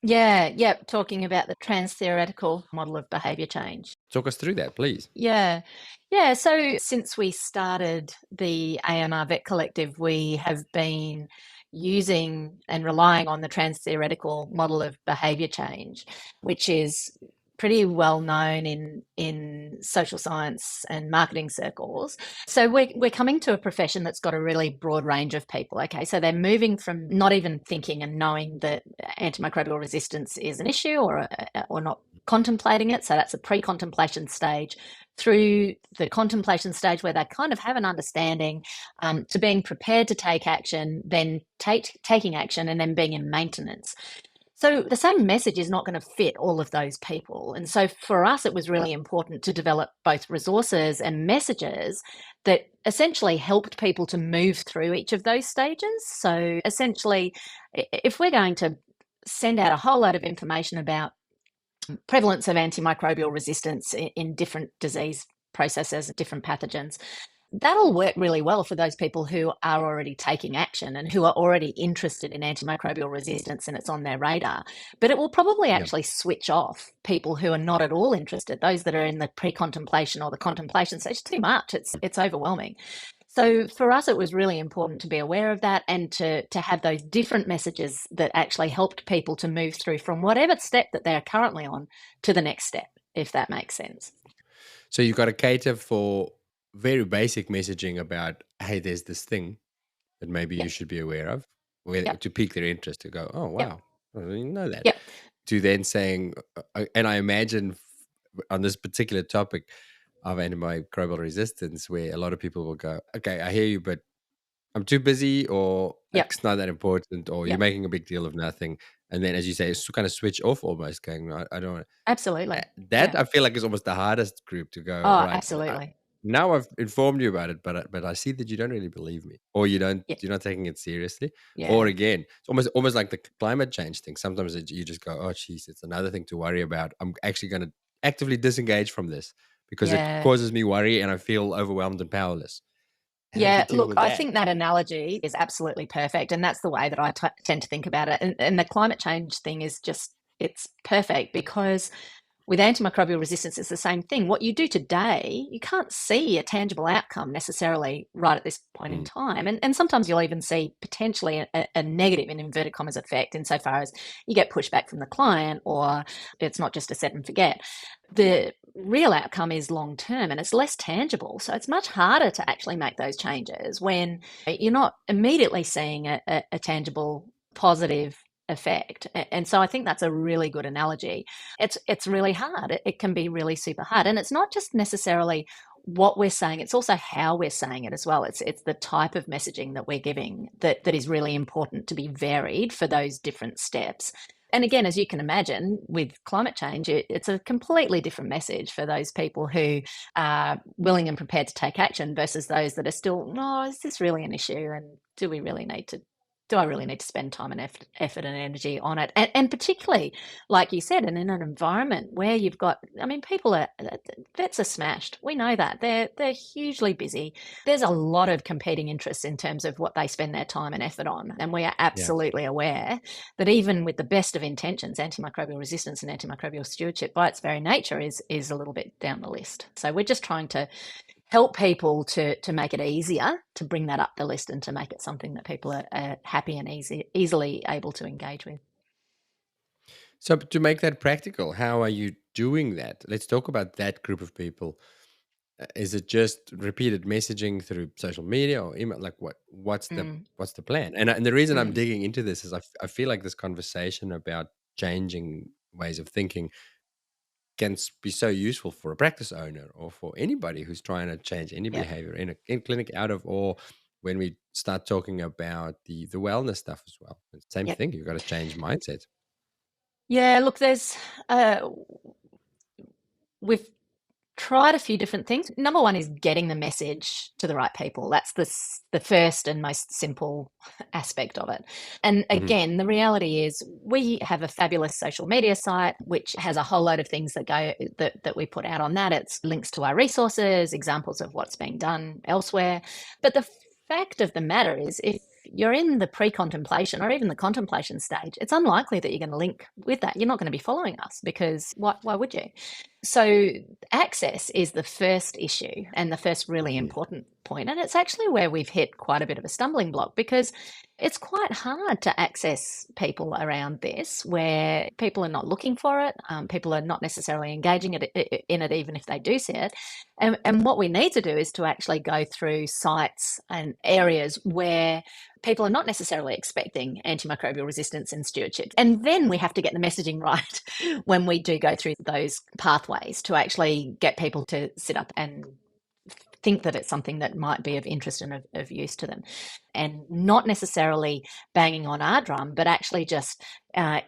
Yeah, talking about the trans-theoretical model of behaviour change. Talk us through that, please. Yeah. So since we started the AMR Vet Collective, we have been using and relying on the trans-theoretical model of behaviour change, which is pretty well known in social science and marketing circles. So we're coming to a profession that's got a really broad range of people. Okay, so they're moving from not even thinking and knowing that antimicrobial resistance is an issue or not contemplating it. So that's a pre-contemplation stage, through the contemplation stage where they kind of have an understanding, to being prepared to take action, then taking action, and then being in maintenance. So the same message is not going to fit all of those people. And so for us, it was really important to develop both resources and messages that essentially helped people to move through each of those stages. So essentially, if we're going to send out a whole lot of information about prevalence of antimicrobial resistance in different disease processes, different pathogens, that'll work really well for those people who are already taking action and who are already interested in antimicrobial resistance and it's on their radar. But it will probably actually switch off people who are not at all interested, those that are in the pre-contemplation or the contemplation stage. Too much. It's overwhelming. So for us, it was really important to be aware of that and to have those different messages that actually helped people to move through from whatever step that they're currently on to the next step, if that makes sense. So you've got to cater for very basic messaging about, hey, there's this thing that maybe you should be aware of, to pique their interest, to go, oh, wow, I didn't know that. To then saying, and I imagine on this particular topic of antimicrobial resistance, where a lot of people will go, okay, I hear you, but I'm too busy, or it's not that important, or you're making a big deal of nothing. And then, as you say, it's kind of switch off almost, going, I don't want to. Absolutely. That I feel like is almost the hardest group to go. Oh, all right, absolutely. now I've informed you about it, but I see that you don't really believe me, or you're not taking it seriously. Or again, it's almost like the climate change thing. Sometimes you just go, oh, geez, it's another thing to worry about. I'm actually going to actively disengage from this because it causes me worry and I feel overwhelmed and powerless. Yeah, look, I think that analogy is absolutely perfect. And that's the way that I tend to think about it. And the climate change thing is just, it's perfect, because with antimicrobial resistance, it's the same thing. What you do today, you can't see a tangible outcome necessarily right at this point in time. And sometimes you'll even see potentially a negative, in inverted commas, effect insofar as you get pushback from the client, or it's not just a set and forget. The real outcome is long term and it's less tangible. So it's much harder to actually make those changes when you're not immediately seeing a tangible positive effect. And so I think that's a really good analogy. It's really hard. It can be really super hard. And it's not just necessarily what we're saying, it's also how we're saying it as well. It's the type of messaging that we're giving that is really important to be varied for those different steps. And again, as you can imagine, with climate change, it's a completely different message for those people who are willing and prepared to take action versus those that are still, no, is this really an issue? And do I really need to spend time and effort and energy on it? And particularly, like you said, in an environment where you've got, I mean, vets are smashed. We know that. They're hugely busy. There's a lot of competing interests in terms of what they spend their time and effort on. And we are absolutely aware that even with the best of intentions, antimicrobial resistance and antimicrobial stewardship by its very nature is a little bit down the list. So we're just trying to help people to make it easier to bring that up the list and to make it something that people are happy and easily able to engage with. So to make that practical, how are you doing that? Let's talk about that group of people. Is it just repeated messaging through social media or email? Like what's the plan? And the reason I'm digging into this is I feel like this conversation about changing ways of thinking can be so useful for a practice owner or for anybody who's trying to change any behavior in clinic, out of, or when we start talking about the wellness stuff as well. It's the same thing. You've got to change mindset. Yeah, look, we've tried a few different things. Number one is getting the message to the right people. That's the first and most simple aspect of it. And again, the reality is we have a fabulous social media site which has a whole load of things that we put out on that. It's links to our resources, examples of what's being done elsewhere. But the fact of the matter is, if you're in the pre-contemplation or even the contemplation stage, it's unlikely that you're going to link with that. You're not going to be following us, because why would you? So access is the first issue and the first really important point. And it's actually where we've hit quite a bit of a stumbling block, because it's quite hard to access people around this, where people are not looking for it. People are not necessarily engaging in it, even if they do see it. And what we need to do is to actually go through sites and areas where people are not necessarily expecting antimicrobial resistance and stewardship. And then we have to get the messaging right when we do go through those pathways to actually get people to sit up and think that it's something that might be of interest and of use to them, and not necessarily banging on our drum, but actually just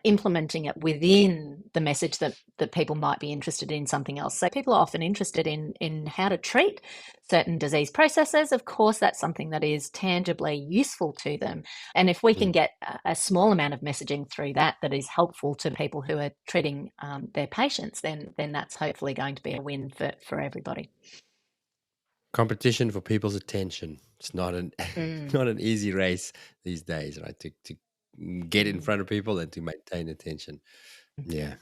implementing it within the message that people might be interested in something else. So people are often interested in how to treat certain disease processes. Of course, that's something that is tangibly useful to them. And if we can get a small amount of messaging through that is helpful to people who are treating their patients, then that's hopefully going to be a win for everybody. Competition for people's attention. It's not an not an easy race these days, right? To get in front of people and to maintain attention. Yeah.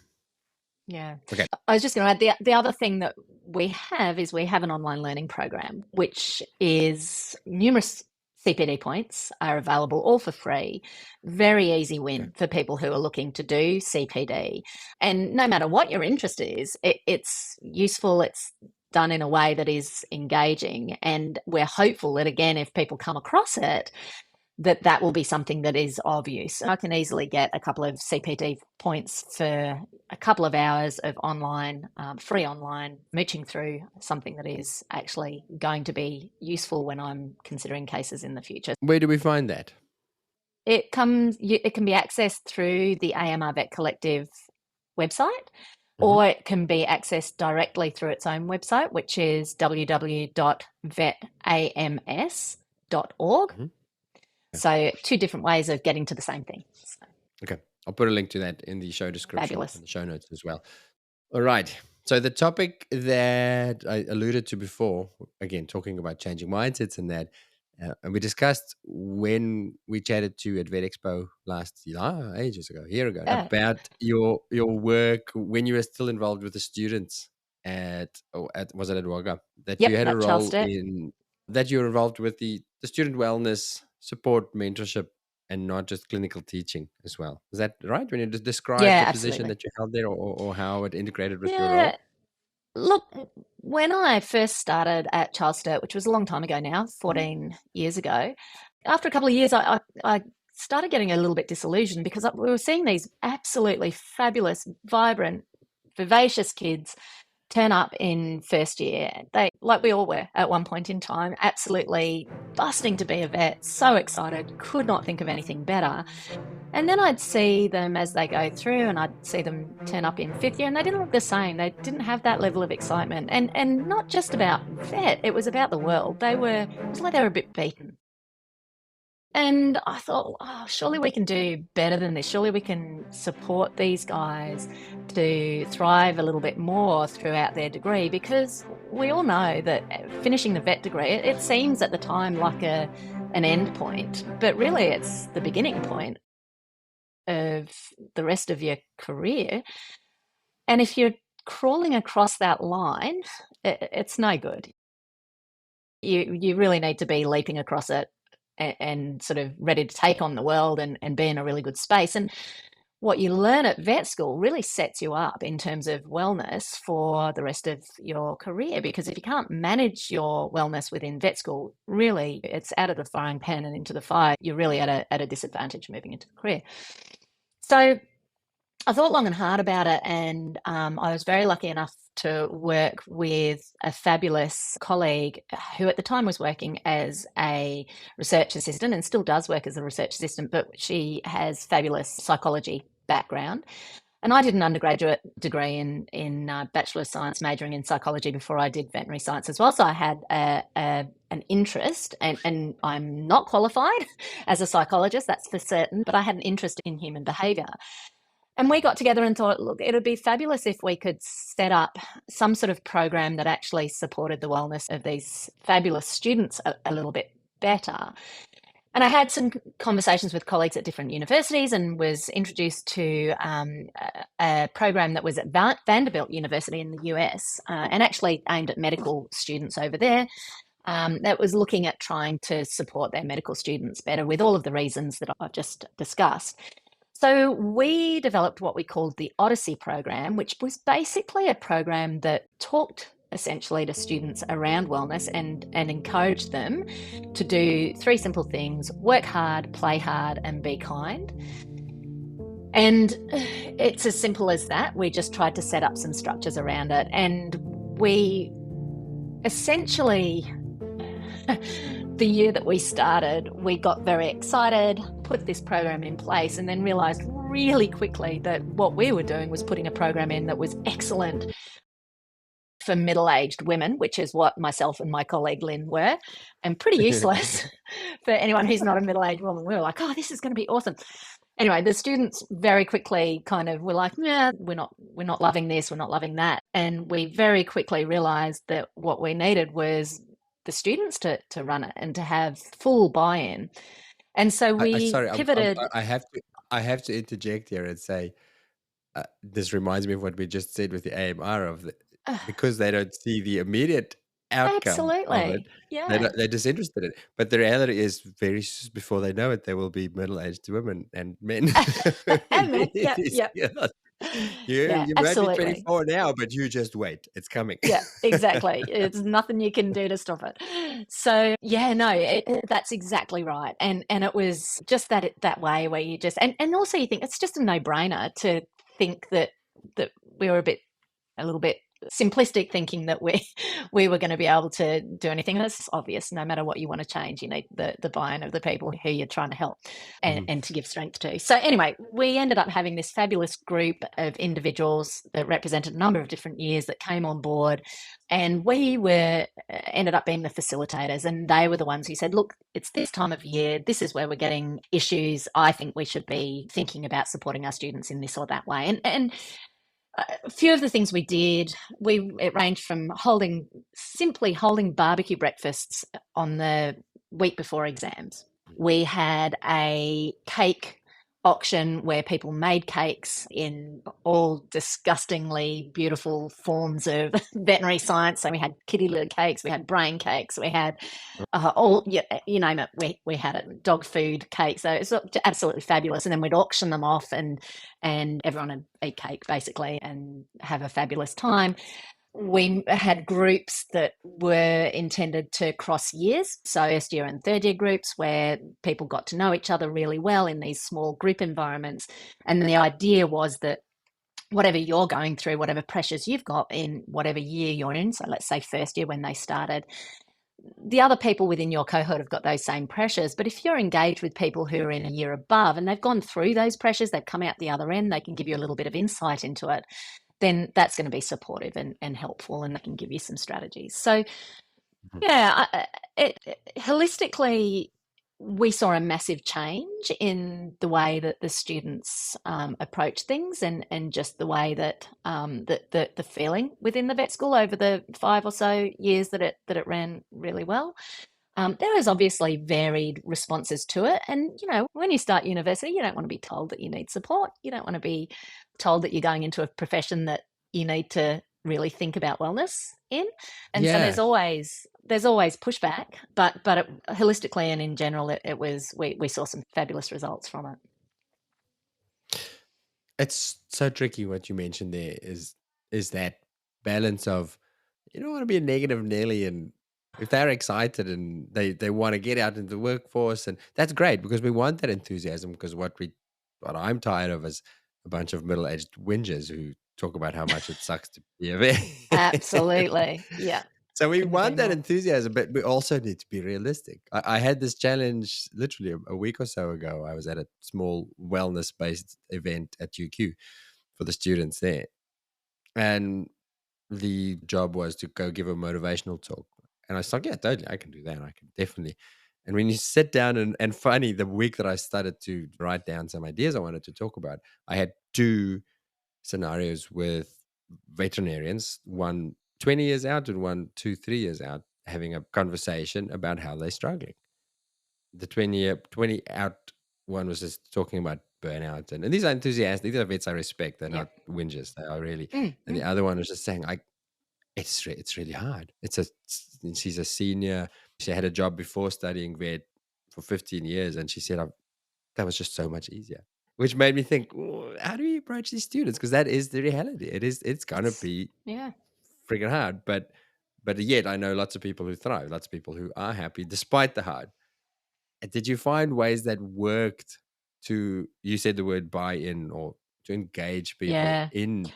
Yeah. Okay. I was just going to add the other thing that we have is we have an online learning program, which is numerous CPD points are available all for free. Very easy win for people who are looking to do CPD. And no matter what your interest is, it's useful. It's done in a way that is engaging. And we're hopeful that, again, if people come across it, that will be something that is of use. I can easily get a couple of CPD points for a couple of hours of online, free online, mooching through something that is actually going to be useful when I'm considering cases in the future. Where do we find that? It can be accessed through the AMR Vet Collective website, or it can be accessed directly through its own website, which is www.vetams.org. So 2 different ways of getting to the same thing. So. Okay. I'll put a link to that in the show description. Fabulous. And the show notes as well. All right. So the topic that I alluded to before, again, talking about changing mindsets and that, and we discussed when we chatted to at Vet Expo ages ago, a year ago, about your work when you were still involved with the students was it at Wagga? That you had a role in, that you were involved with the student wellness support, mentorship, and not just clinical teaching as well. Is that right? When you just describe the position that you held there, or how it integrated with your role? Look, when I first started at Child Sturt, which was a long time ago now, 14 years ago, after a couple of years, I started getting a little bit disillusioned, because we were seeing these absolutely fabulous, vibrant, vivacious kids turn up in first year. They, like we all were at one point in time, absolutely busting to be a vet, so excited, could not think of anything better. And then I'd see them as they go through, and I'd see them turn up in fifth year, and they didn't look the same. They didn't have that level of excitement. And not just about vet, it was about the world. It was like they were a bit beaten. And I thought, surely we can do better than this. Surely we can support these guys to thrive a little bit more throughout their degree, because we all know that finishing the vet degree, it seems at the time like an end point, but really it's the beginning point of the rest of your career. And if you're crawling across that line, it's no good. You really need to be leaping across it and sort of ready to take on the world and be in a really good space. And what you learn at vet school really sets you up in terms of wellness for the rest of your career, because if you can't manage your wellness within vet school, really it's out of the frying pan and into the fire. You're really at a disadvantage moving into the career. So I thought long and hard about it, and I was very lucky enough to work with a fabulous colleague who at the time was working as a research assistant and still does work as a research assistant, but she has fabulous psychology background. And I did an undergraduate degree in Bachelor of Science, majoring in psychology before I did veterinary science as well. So I had an interest, and I'm not qualified as a psychologist, that's for certain, but I had an interest in human behaviour. And we got together and thought, look, it would be fabulous if we could set up some sort of program that actually supported the wellness of these fabulous students a little bit better. And I had some conversations with colleagues at different universities and was introduced to a program that was at Vanderbilt University in the US and actually aimed at medical students over there. that was looking at trying to support their medical students better with all of the reasons that I've just discussed. So we developed what we called the Odyssey program, which was basically a program that talked essentially to students around wellness and encouraged them to do 3 simple things: work hard, play hard, and be kind. And it's as simple as that. We just tried to set up some structures around it. And we essentially, the year that we started, we got very excited, put this program in place, and then realised really quickly that what we were doing was putting a program in that was excellent for middle-aged women, which is what myself and my colleague Lynn were, and pretty useless for anyone who's not a middle-aged woman. We were like, oh, this is going to be awesome. Anyway, the students very quickly kind of were like, yeah, we're not loving this, we're not loving that. And we very quickly realized that what we needed was the students to run it and to have full buy-in. And so we pivoted. I have to interject here and say, this reminds me of what we just said with the AMR because they don't see the immediate outcome of it. Yeah. They're disinterested in it. But the reality is, before they know it, they will be middle-aged women and men. And men, yep. You might be absolutely. 24 now, but you just wait. It's coming. Yeah, exactly. It's nothing you can do to stop it. So yeah, no, that's exactly right. And it was just that way where you just and also you think it's just a no-brainer to think that we were a little bit simplistic, thinking that we were going to be able to do anything. And it's obvious, no matter what you want to change, you need the buy-in of the people who you're trying to help and to give strength to. So anyway, we ended up having this fabulous group of individuals that represented a number of different years that came on board, and we ended up being the facilitators, and they were the ones who said, look, it's this time of year, this is where we're getting issues. I think we should be thinking about supporting our students in this or that way. And a few of the things we did, it ranged from simply holding barbecue breakfasts on the week before exams. We had a cake auction where people made cakes in all disgustingly beautiful forms of veterinary science. So we had kitty litter cakes, we had brain cakes, we had you name it, we had it, dog food cakes. So it's absolutely fabulous. And then we'd auction them off and everyone would eat cake basically and have a fabulous time. We had groups that were intended to cross years, so first year and third year groups where people got to know each other really well in these small group environments. And the idea was that whatever you're going through, whatever pressures you've got in whatever year you're in, so let's say first year when they started, the other people within your cohort have got those same pressures. But if you're engaged with people who are in a year above and they've gone through those pressures, they've come out the other end, they can give you a little bit of insight into it, then that's going to be supportive and helpful, and they can give you some strategies. So yeah, holistically, we saw a massive change in the way that the students approach things and just the way that the feeling within the vet school over the 5 or so years that it ran really well. There was obviously varied responses to it. And, when you start university, you don't want to be told that you need support. You don't want to be told that you're going into a profession that you need to really think about wellness in. And so there's always pushback, but holistically and in general, we saw some fabulous results from it. It's so tricky what you mentioned there is that balance of, you don't want to be a negative Nelly, and if they're excited and they want to get out into the workforce, and that's great because we want that enthusiasm, because what I'm tired of is a bunch of middle-aged whingers who talk about how much it sucks to be a vet. Absolutely. Yeah. So we want that enthusiasm, but we also need to be realistic. I had this challenge literally a week or so ago. I was at a small wellness-based event at UQ for the students there. And the job was to go give a motivational talk. And I was like, yeah, totally, I can do that. I can definitely. And when you sit down and funny, the week that I started to write down some ideas I wanted to talk about, I had 2 scenarios with veterinarians, one 20 years out and one 2-3 years out, having a conversation about how they're struggling. The 20 out one was just talking about burnout, and these are enthusiastic, these are vets I respect, they're not whingers, they are really. And the other one was just saying, it's really hard. She's a senior. She had a job before studying vet for 15 years, and she said that was just so much easier. Which made me think, how do we approach these students? Because that is the reality. It's gonna be freaking hard. But yet I know lots of people who thrive, lots of people who are happy despite the hard. Did you find ways that worked to, you said the word buy-in, or to engage people Yeah. in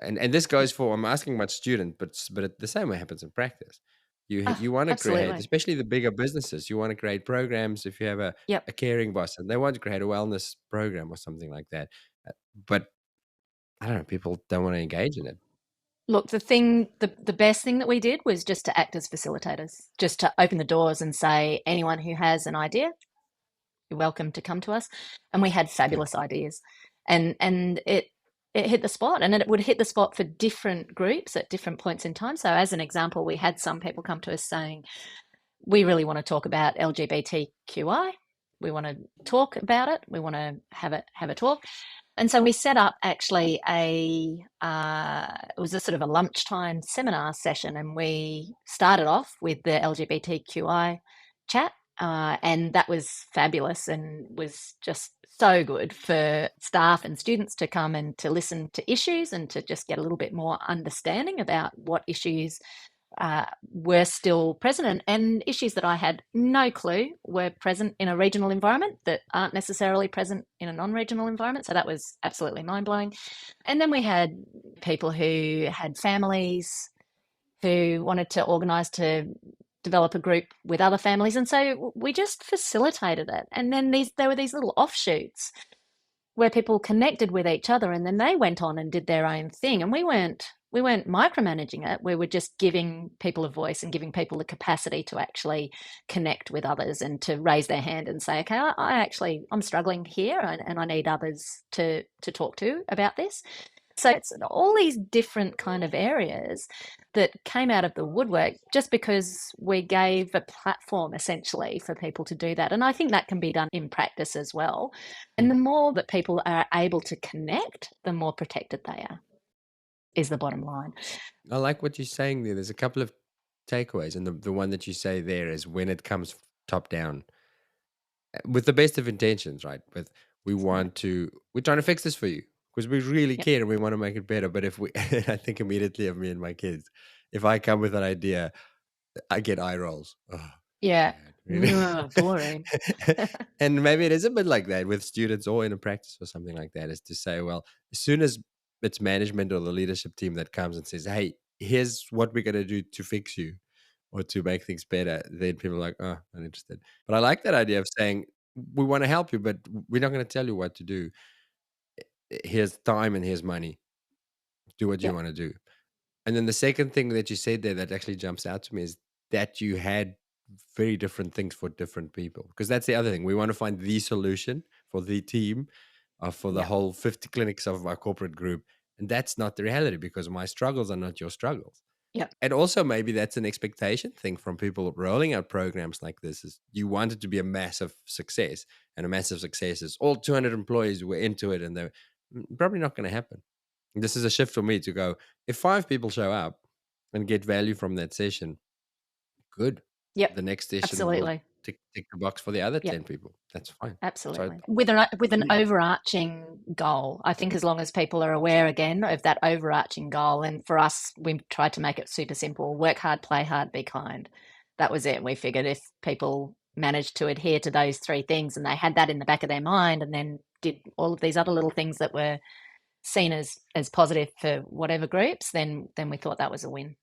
and this goes for, I'm asking about student, but the same way happens in practice. You want to create, Absolutely. especially the bigger businesses, you want to create programs. If you have a Yep. caring boss and they want to create a wellness program or something like that, but I don't know, people don't want to engage in it. Look, the best thing that we did was just to act as facilitators, just to open the doors and say, anyone who has an idea, you're welcome to come to us. And we had fabulous ideas, and it hit the spot, and it would hit the spot for different groups at different points in time. So as an example, we had some people come to us saying, we really want to talk about LGBTQI. We want to talk about it. We want to have a talk. And so we set up actually it was a sort of a lunchtime seminar session, and we started off with the LGBTQI chat, and that was fabulous and was just so good for staff and students to come and to listen to issues and to just get a little bit more understanding about what issues were still present, and issues that I had no clue were present in a regional environment that aren't necessarily present in a non-regional environment. So that was absolutely mind-blowing. And then we had people who had families who wanted to organise to develop a group with other families, and so we just facilitated it. And then there were these little offshoots where people connected with each other, and then they went on and did their own thing, and we weren't micromanaging it. We were just giving people a voice and giving people the capacity to actually connect with others and to raise their hand and say, okay, I'm struggling here, and I need others to talk to about this. So it's all these different kind of areas that came out of the woodwork just because we gave a platform essentially for people to do that. And I think that can be done in practice as well. And the more that people are able to connect, the more protected they are, is the bottom line. I like what you're saying there. There's a couple of takeaways, and the one that you say there is, when it comes top down, with the best of intentions, right? We're trying to fix this for you because we really care and we want to make it better. But if I think immediately of me and my kids, if I come with an idea, I get eye rolls. Oh, yeah. man, really? Ugh, boring. And maybe it is a bit like that with students or in a practice or something like that, is to say, well, as soon as it's management or the leadership team that comes and says, hey, here's what we're going to do to fix you or to make things better, then people are like, oh, not interested. But I like that idea of saying, we want to help you, but we're not going to tell you what to do. Here's time and here's money. Do what you want to do. And then the second thing that you said there that actually jumps out to me is that you had very different things for different people. Because that's the other thing. We want to find the solution for the team, for the whole 50 clinics of our corporate group. And that's not the reality, because my struggles are not your struggles. Yep. And also maybe that's an expectation thing from people rolling out programs like this, is you want it to be a massive success. And a massive success is all 200 employees were into it, and they're probably not going to happen. This is a shift for me to go, if 5 people show up and get value from that session, good. Yep. The next session Absolutely. will tick the box for the other 10 people. That's fine. Absolutely. With an overarching goal. I think as long as people are aware again of that overarching goal, and for us, we tried to make it super simple: work hard, play hard, be kind. That was it. We figured if people managed to adhere to those 3 things and they had that in the back of their mind, and then did all of these other little things that were seen as positive for whatever groups, then we thought that was a win.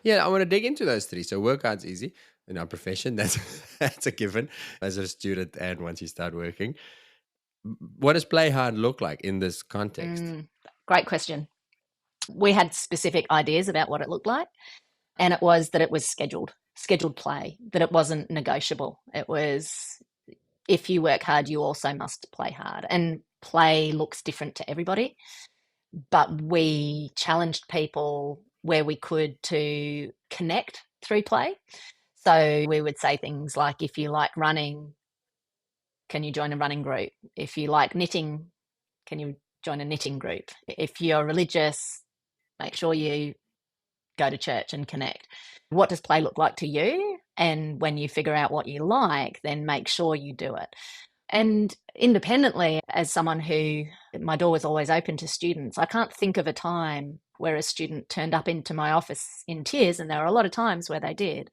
Yeah, I want to dig into those 3. So work hard's easy in our profession. That's a given as a student and once you start working. What does play hard look like in this context? Great question. We had specific ideas about what it looked like, and it was that it was scheduled play, that it wasn't negotiable. It was, if you work hard, you also must play hard. And play looks different to everybody, but we challenged people where we could to connect through play. So we would say things like, if you like running, can you join a running group? If you like knitting, can you join a knitting group? If you're religious, make sure you go to church and connect. What does play look like to you? And when you figure out what you like, then make sure you do it. And independently, as someone who, my door was always open to students, I can't think of a time where a student turned up into my office in tears, and there were a lot of times where they did,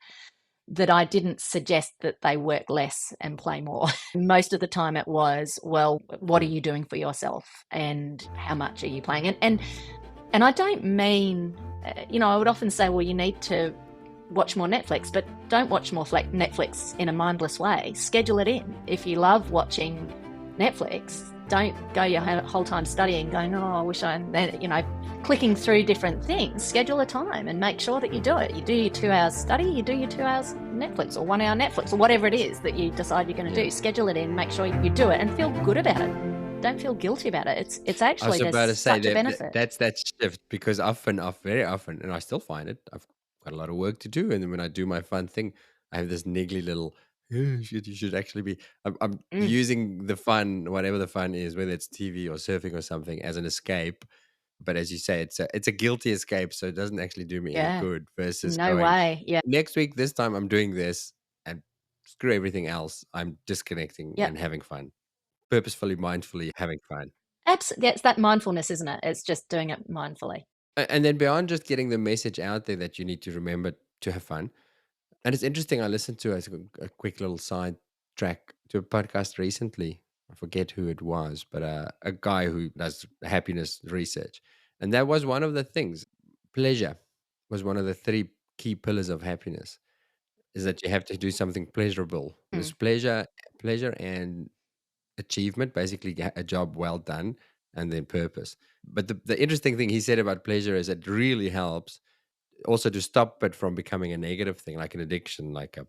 that I didn't suggest that they work less and play more. Most of the time it was, well, what are you doing for yourself and how much are you playing? And I don't mean, I would often say, well, you need to watch more Netflix, but don't watch more Netflix in a mindless way. Schedule it in. If you love watching Netflix, don't go your whole time studying, going, oh, I wish clicking through different things. Schedule a time and make sure that you do it. You do your 2 hours study, you do your 2 hours Netflix or 1 hour Netflix or whatever it is that you decide you're going to do. Schedule it in, make sure you do it and feel good about it. Don't feel guilty about it. It's actually, there's such a benefit. That's that shift, because very often, and I still find it, I've got a lot of work to do. And then when I do my fun thing, I have this niggly little, you should actually be, I'm using the fun, whatever the fun is, whether it's TV or surfing or something, as an escape. But as you say, it's a guilty escape, so it doesn't actually do me any good versus no way. Yeah. Next week, this time I'm doing this and screw everything else. I'm disconnecting and having fun. Purposefully, mindfully having fun. Absolutely. It's that mindfulness, isn't it? It's just doing it mindfully. And then beyond just getting the message out there that you need to remember to have fun. And it's interesting, I listened to a quick little side track to a podcast recently. I forget who it was, but a guy who does happiness research. And that was one of the things. Pleasure was one of the 3 key pillars of happiness, is that you have to do something pleasurable. There's pleasure and achievement, basically a job well done, and then purpose. But the interesting thing he said about pleasure is it really helps also to stop it from becoming a negative thing, like an addiction, like a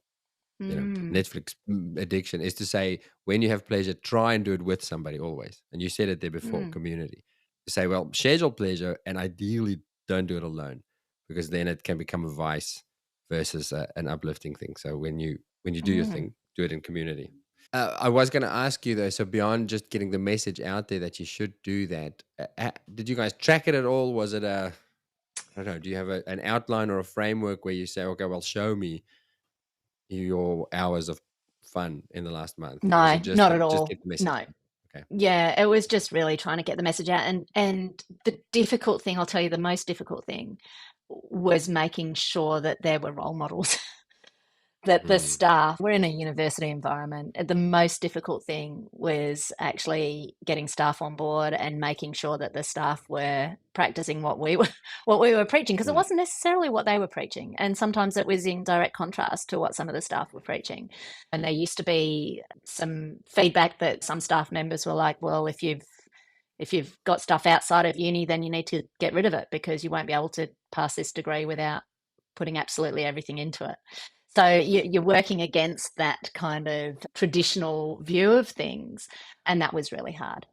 Netflix addiction, is to say, when you have pleasure, try and do it with somebody always. And you said it there before, community. To say, well, schedule pleasure and ideally don't do it alone, because then it can become a vice versus an uplifting thing. So when you do your thing, do it in community. I was going to ask you though, so beyond just getting the message out there that you should do that, did you guys track it at all? Was it I don't know, do you have an outline or a framework where you say, okay, well, show me your hours of fun in the last month? No, not at all. Just get the message. No. Okay. Yeah, it was just really trying to get the message out. And the difficult thing, I'll tell you, the most difficult thing was making sure that there were role models. That the staff, we're in a university environment. The most difficult thing was actually getting staff on board and making sure that the staff were practicing what we were preaching, because it wasn't necessarily what they were preaching. And sometimes it was in direct contrast to what some of the staff were preaching. And there used to be some feedback that some staff members were like, well, if you've got stuff outside of uni, then you need to get rid of it, because you won't be able to pass this degree without putting absolutely everything into it. So you're working against that kind of traditional view of things, and that was really hard.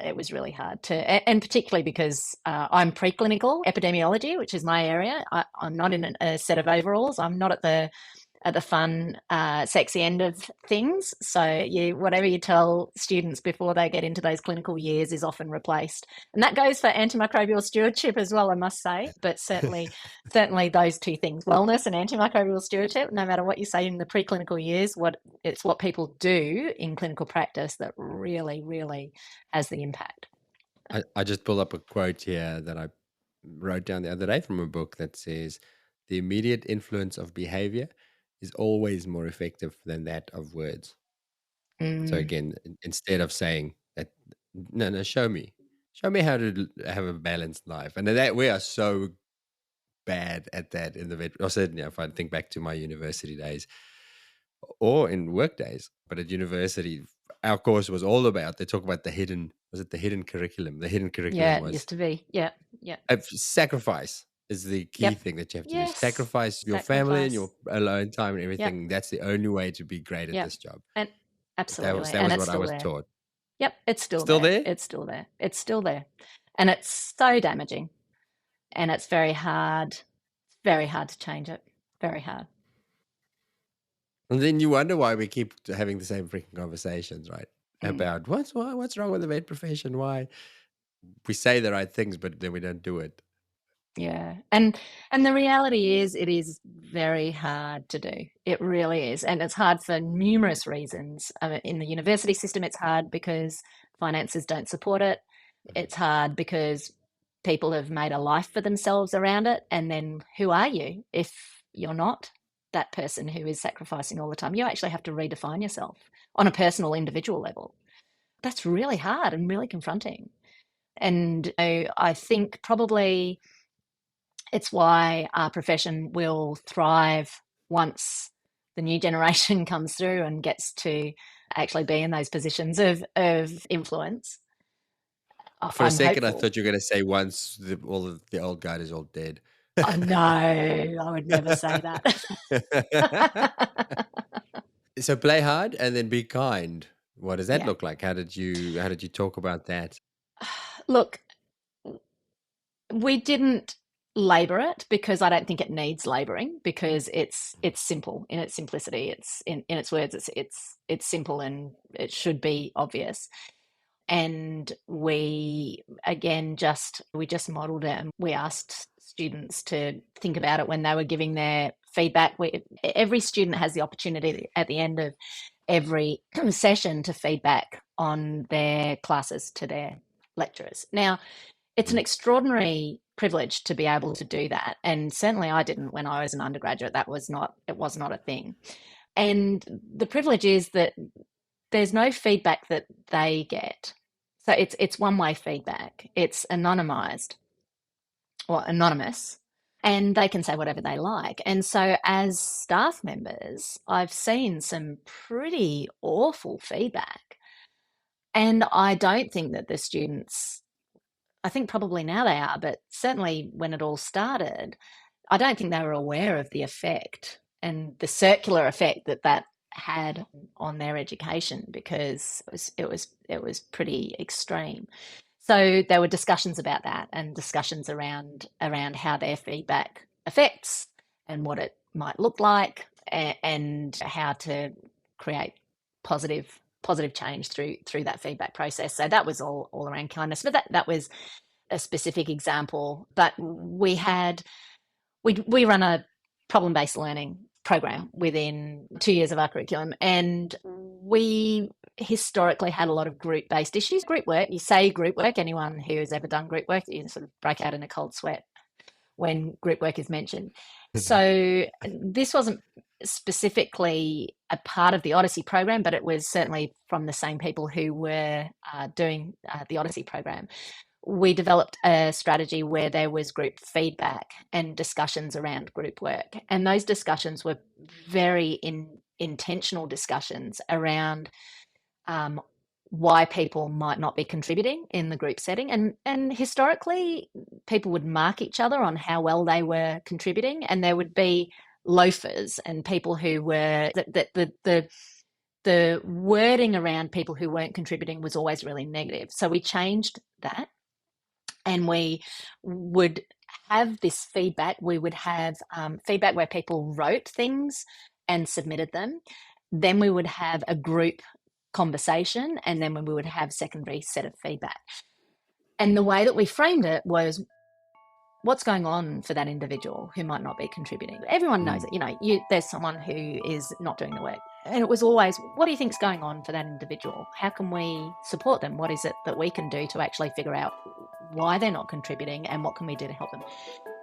It was really hard and particularly because I'm preclinical epidemiology, which is my area. I'm not in a set of overalls. I'm not at the fun, sexy end of things. So whatever you tell students before they get into those clinical years is often replaced. And that goes for antimicrobial stewardship as well, I must say. But certainly those 2 things, wellness and antimicrobial stewardship, no matter what you say in the preclinical years, it's what people do in clinical practice that really, really has the impact. I just pulled up a quote here that I wrote down the other day from a book that says, the immediate influence of behavior is always more effective than that of words. So again, instead of saying that, no, show me how to have a balanced life. And that we are so bad at that in the vet, or certainly if I think back to my university days or in work days. But at university, our course was all about, they talk about the hidden curriculum. The hidden curriculum it used to be. Yeah. Sacrifice is the key thing that you have to do. Sacrifice your family and your alone time and everything. That's the only way to be great at this job. And absolutely. That was what I was taught. Yep, it's still there. It's still there. It's still there. And it's so damaging. And it's very hard to change it. Very hard. And then you wonder why we keep having the same freaking conversations, right? About what's wrong with the vet profession? Why we say the right things, but then we don't do it. Yeah. And the reality is it is very hard to do. It really is. And it's hard for numerous reasons. In the university system, it's hard because finances don't support it. It's hard because people have made a life for themselves around it. And then who are you if you're not that person who is sacrificing all the time? You actually have to redefine yourself on a personal, individual level. That's really hard and really confronting. And I think probably it's why our profession will thrive once the new generation comes through and gets to actually be in those positions of influence. For a I'm second, I hopeful. thought you were going to say once all of the old guard is all dead. Oh, no, I would never say that. So play hard and then be kind. What does that Yeah. look like? How did you talk about that? Look, we didn't labor it because I don't think it needs laboring, because it's simple in its simplicity. It's in its words, it's simple and it should be obvious. And we just modeled it, and we asked students to think about it when they were giving their feedback. Every student has the opportunity at the end of every session to feedback on their classes to their lecturers. Now, it's an extraordinary privilege to be able to do that. And certainly I didn't when I was an undergraduate. It was not a thing. And the privilege is that there's no feedback that they get. So it's one-way feedback. It's anonymized or anonymous, and they can say whatever they like. And so as staff members, I've seen some pretty awful feedback. And I don't think that the students, I think probably now they are, but certainly when it all started, I don't think they were aware of the effect and the circular effect that had on their education, because it was pretty extreme. So there were discussions about that, and discussions around how their feedback affects and what it might look like, and how to create positive change through that feedback process. So that was all around kindness. But that was a specific example. But we run a problem-based learning program within 2 years of our curriculum, and we historically had a lot of group-based issues. Group work, you say group work, anyone who has ever done group work, you sort of break out in a cold sweat when group work is mentioned. So this wasn't specifically a part of the Odyssey program, but it was certainly from the same people who were doing the Odyssey program. We developed a strategy where there was group feedback and discussions around group work. And those discussions were very intentional discussions around why people might not be contributing in the group setting. And historically, people would mark each other on how well they were contributing, and there would be loafers and people who were the wording around people who weren't contributing was always really negative. So we changed that, and we would have this feedback. We would have feedback where people wrote things and submitted them. Then we would have a group conversation, and then we would have secondary set of feedback. And the way that we framed it was, what's going on for that individual who might not be contributing? Everyone knows it. There's someone who is not doing the work. And it was always, what do you think's going on for that individual? How can we support them? What is it that we can do to actually figure out why they're not contributing, and what can we do to help them?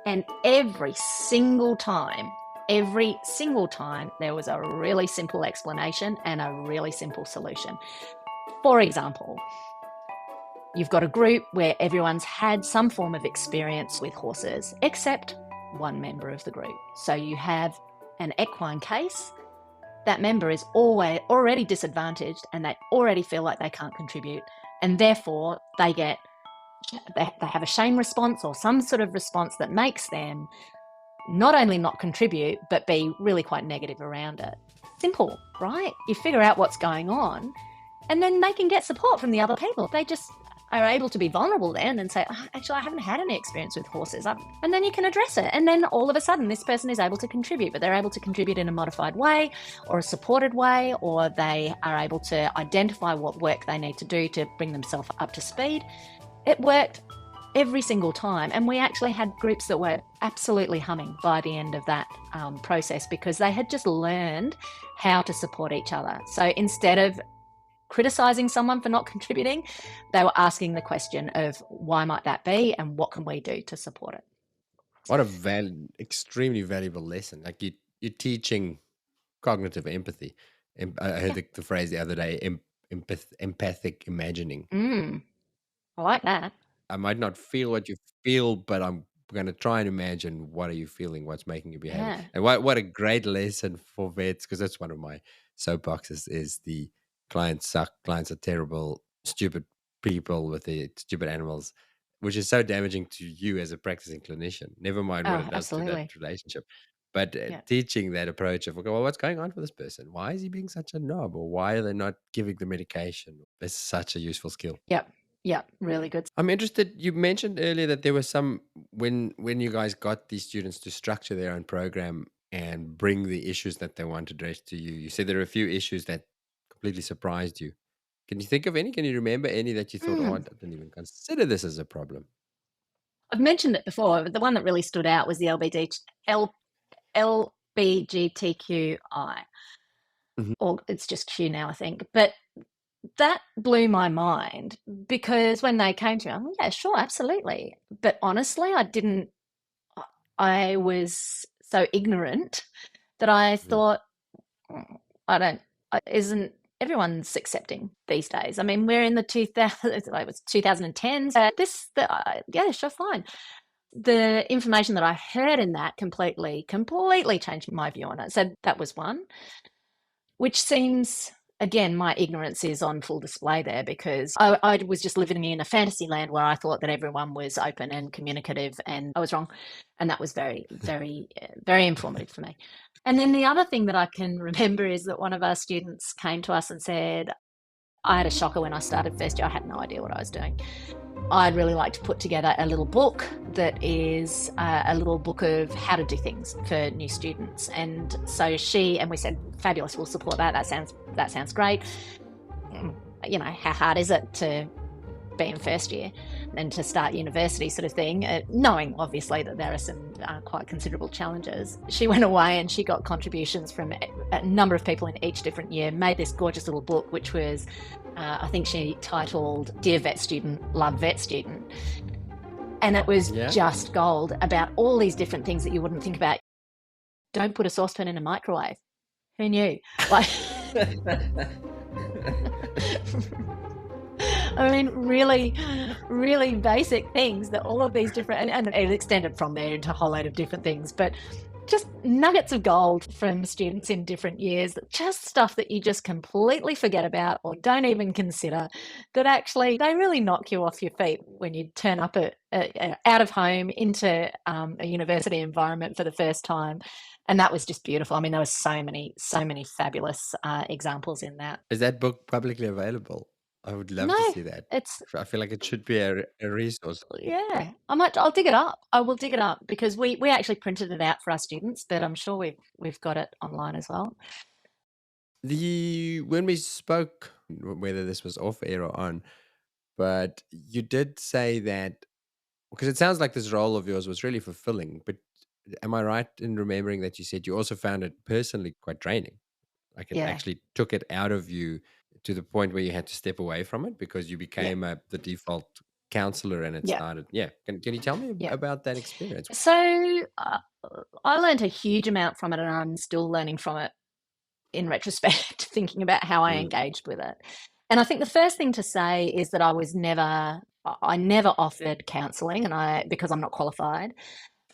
And every single time, there was a really simple explanation and a really simple solution. For example, you've got a group where everyone's had some form of experience with horses, except one member of the group. So you have an equine case. That member is already disadvantaged, and they already feel like they can't contribute, and therefore they have a shame response or some sort of response that makes them not only not contribute, but be really quite negative around it. Simple, right? You figure out what's going on, and then they can get support from the other people. They just are able to be vulnerable then and say, actually, I haven't had any experience with horses. And then you can address it. And then all of a sudden, this person is able to contribute, but they're able to contribute in a modified way or a supported way, or they are able to identify what work they need to do to bring themselves up to speed. It worked every single time. And we actually had groups that were absolutely humming by the end of that process, because they had just learned how to support each other. So instead of criticizing someone for not contributing, they were asking the question of why might that be and what can we do to support it. What a extremely valuable lesson. Like you're teaching cognitive empathy. I heard the phrase the other day, empathic imagining. I like that. I might not feel what you feel, but I'm going to try and imagine what are you feeling, what's making you behave. Yeah. And what a great lesson for vets, because that's one of my soapboxes is the clients suck, clients are terrible, stupid people with the stupid animals, which is so damaging to you as a practicing clinician. Never mind what it does to that relationship. But teaching that approach of, okay, well, what's going on for this person? Why is he being such a knob? Or why are they not giving the medication? That's such a useful skill. Yep. Yeah, really good. I'm interested, you mentioned earlier that there was some, when you guys got these students to structure their own program and bring the issues that they want addressed to you, you said there are a few issues that completely surprised you. Can you think of any? Can you remember any that you thought, oh, I didn't even consider this as a problem? I've mentioned it before, but the one that really stood out was the LBGTQI. Or it's just Q now, I think. But that blew my mind, because when they came to me, I'm like, yeah, sure, absolutely. But honestly, I was so ignorant that I thought, isn't everyone's accepting these days? I mean, we're in the 2010s. Yeah, sure, fine. The information that I heard in that completely changed my view on it. So that was one, which seems, again, my ignorance is on full display there, because I was just living in a fantasy land where I thought that everyone was open and communicative, and I was wrong. And that was very, very, very informative for me. And then the other thing that I can remember is that one of our students came to us and said, I had a shocker when I started first year. I had no idea what I was doing. I'd really like to put together a little book that is a little book of how to do things for new students. And so we said, fabulous, we'll support that. That sounds great. You know, how hard is it to be in first year and to start university sort of thing, knowing obviously that there are some quite considerable challenges. She went away and she got contributions from a number of people in each different year, made this gorgeous little book, which was, I think she titled Dear Vet Student, Love Vet Student. And it was just gold about all these different things that you wouldn't think about. Don't put a saucepan in a microwave. Who knew? Like, I mean, really, really basic things that all of these different, and it extended from there into a whole load of different things, but just nuggets of gold from students in different years, just stuff that you just completely forget about or don't even consider, that actually they really knock you off your feet when you turn up out of home into a university environment for the first time. And that was just beautiful. I mean, there were so many fabulous examples in that. Is that book publicly available? I would love to see that. I feel like it should be a resource. Yeah, I'll dig it up. I will dig it up, because we actually printed it out for our students, but I'm sure we've got it online as well. When we spoke, whether this was off air or on, but you did say that, because it sounds like this role of yours was really fulfilling, but am I right in remembering that you said you also found it personally quite draining? Like it actually took it out of you to the point where you had to step away from it because you became the default counselor, and it started. Can you tell me about that experience? So I learned a huge amount from it, and I'm still learning from it in retrospect, thinking about how I engaged with it. And I think the first thing to say is that I never offered counselling, and because I'm not qualified,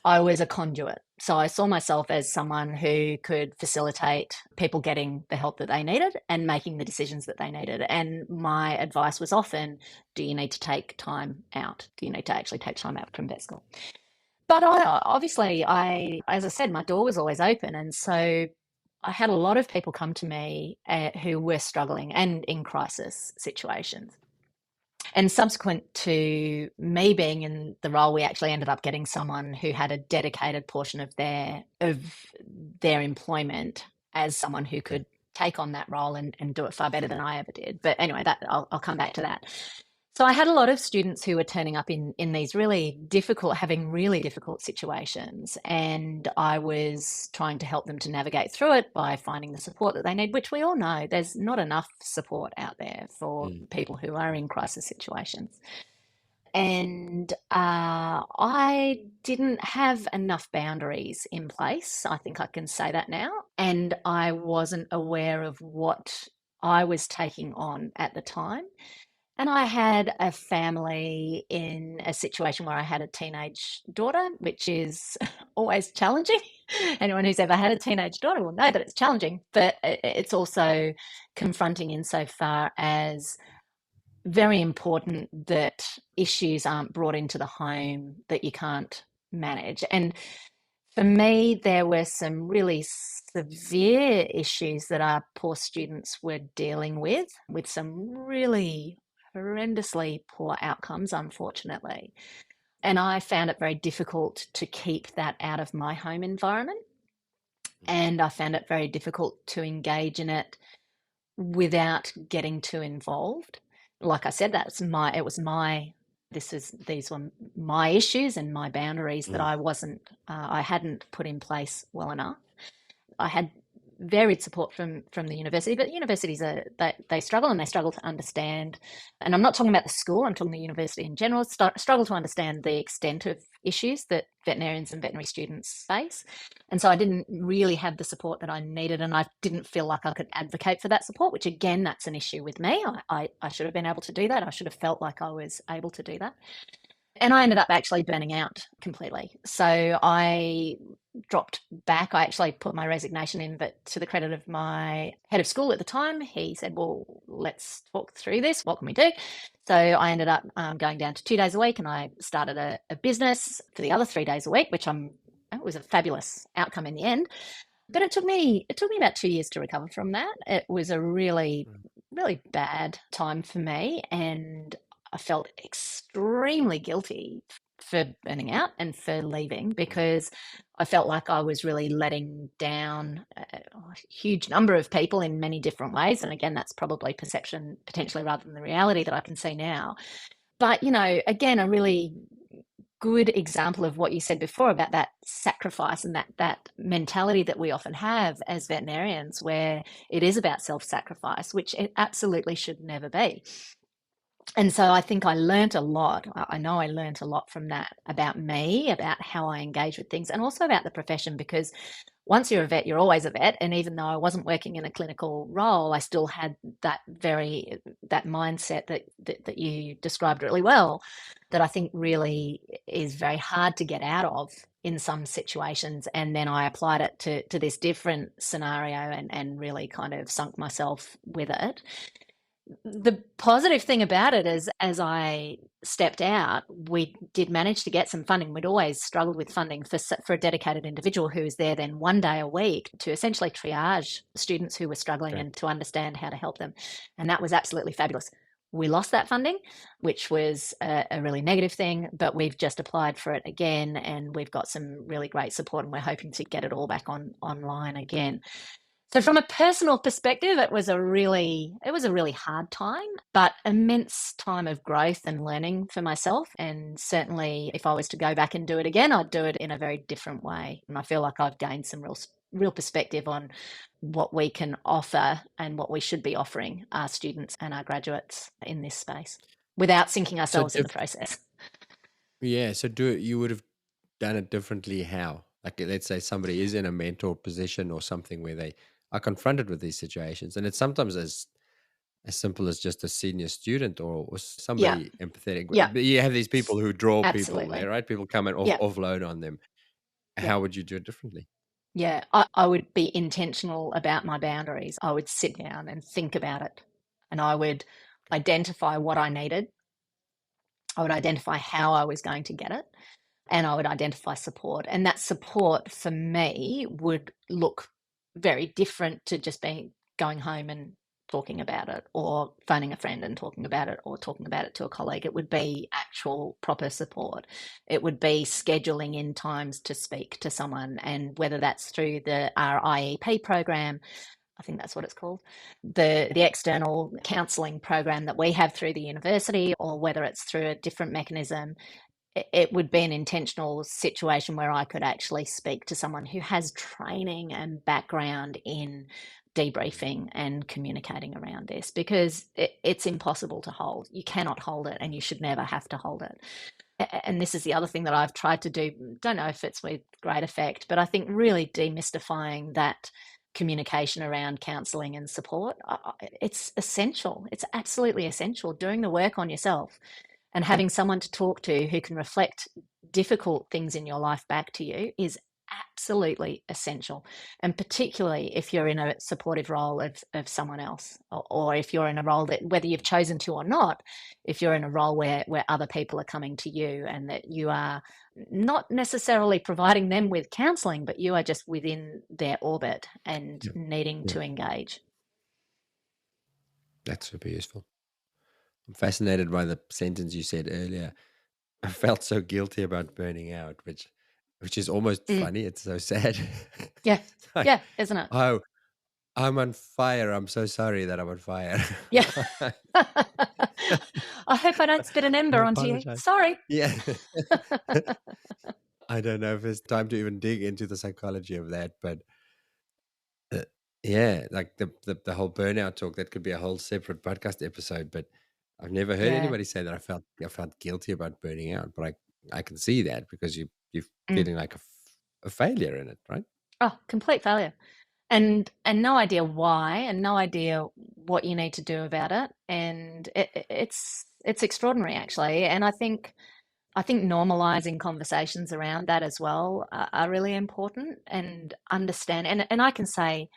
I was a conduit. So I saw myself as someone who could facilitate people getting the help that they needed and making the decisions that they needed. And my advice was often, do you need to take time out? Do you need to actually take time out from vet school? But obviously, as I said, my door was always open. And so I had a lot of people come to me who were struggling and in crisis situations. And subsequent to me being in the role, we actually ended up getting someone who had a dedicated portion of their employment as someone who could take on that role and do it far better than I ever did. But anyway, I'll come back to that. So I had a lot of students who were turning up in these having really difficult situations, and I was trying to help them to navigate through it by finding the support that they need, which we all know there's not enough support out there for people who are in crisis situations. And I didn't have enough boundaries in place. I think I can say that now. And I wasn't aware of what I was taking on at the time. And I had a family in a situation where I had a teenage daughter, which is always challenging. Anyone who's ever had a teenage daughter will know that it's challenging, but it's also confronting insofar as very important that issues aren't brought into the home that you can't manage. And for me, there were some really severe issues that our poor students were dealing with some really horrendously poor outcomes, unfortunately. And I found it very difficult to keep that out of my home environment. And I found it very difficult to engage in it without getting too involved. Like I said, these were my issues and my boundaries that I hadn't put in place well enough. I had varied support from the university, but universities they struggle, and they struggle to understand. And I'm not talking about the school; I'm talking the university in general. Struggle to understand the extent of issues that veterinarians and veterinary students face. And so I didn't really have the support that I needed, and I didn't feel like I could advocate for that support. Which again, that's an issue with me. I should have been able to do that. I should have felt like I was able to do that. And I ended up actually burning out completely. So I dropped back. I actually put my resignation in, but to the credit of my head of school at the time, he said, well, let's talk through this. What can we do? So I ended up going down to 2 days a week, and I started a business for the other 3 days a week, which it was a fabulous outcome in the end. But it took me about 2 years to recover from that. It was a really, really bad time for me, and I felt extremely guilty for burning out and for leaving, because I felt like I was really letting down a huge number of people in many different ways. And again, that's probably perception potentially rather than the reality that I can see now. But, again, a really good example of what you said before about that sacrifice and that mentality that we often have as veterinarians, where it is about self-sacrifice, which it absolutely should never be. And so I think I learnt a lot. I know I learnt a lot from that about me, about how I engage with things, and also about the profession, because once you're a vet, you're always a vet. And even though I wasn't working in a clinical role, I still had that mindset that you described really well, that I think really is very hard to get out of in some situations. And then I applied it to this different scenario and really kind of sunk myself with it. The positive thing about it is, as I stepped out, we did manage to get some funding. We'd always struggled with funding for a dedicated individual who was there then 1 day a week to essentially triage students who were struggling and to understand how to help them. And that was absolutely fabulous. We lost that funding, which was a really negative thing, but we've just applied for it again, and we've got some really great support, and we're hoping to get it all back online again. So from a personal perspective, it was a really hard time, but immense time of growth and learning for myself. And certainly if I was to go back and do it again, I'd do it in a very different way. And I feel like I've gained some real perspective on what we can offer and what we should be offering our students and our graduates in this space without sinking ourselves in the process. Yeah. So you would have done it differently. How? Like, let's say somebody is in a mentor position or something where they are confronted with these situations, and it's sometimes as simple as just a senior student or somebody empathetic. Yeah. But you have these people who draw Absolutely. people there, right? People come and offload on them. How would you do it differently? Yeah, I would be intentional about my boundaries. I would sit down and think about it, and I would identify what I needed. I would identify how I was going to get it, and I would identify support. And that support for me would look very different to just going home and talking about it, or phoning a friend and talking about it, or talking about it to a colleague. It would be actual proper support. It would be scheduling in times to speak to someone, and whether that's through our IEP program, I think that's what it's called, the external counselling program that we have through the university, or whether it's through a different mechanism, it would be an intentional situation where I could actually speak to someone who has training and background in debriefing and communicating around this, because it's impossible to hold. You cannot hold it, and you should never have to hold it. And this is the other thing that I've tried to do. Don't know if it's with great effect, but I think really demystifying that communication around counselling and support, it's essential. It's absolutely essential. Doing the work on yourself and having someone to talk to who can reflect difficult things in your life back to you is absolutely essential. And particularly if you're in a supportive role of someone else, or if you're in a role that, whether you've chosen to or not, if you're in a role where other people are coming to you and that you are not necessarily providing them with counselling, but you are just within their orbit and needing to engage. That's super useful. I'm fascinated by the sentence you said earlier. I felt so guilty about burning out, which is almost funny. It's so sad. Yeah. Like, Yeah, isn't it? oh, I'm on fire. I'm so sorry that I'm on fire. Yeah. I hope I don't spit an ember I onto you. apologize. Sorry. Yeah. I don't know if it's time to even dig into the psychology of that, but yeah, like the whole burnout talk, that could be a whole separate podcast episode. But I've never heard Yeah. anybody say that I felt guilty about burning out. But I can see that, because you're feeling like a failure in it, right? Oh, complete failure. And no idea why, and no idea what you need to do about it. And it's extraordinary, actually. And I think normalizing conversations around that as well are really important, and understand. And I can say,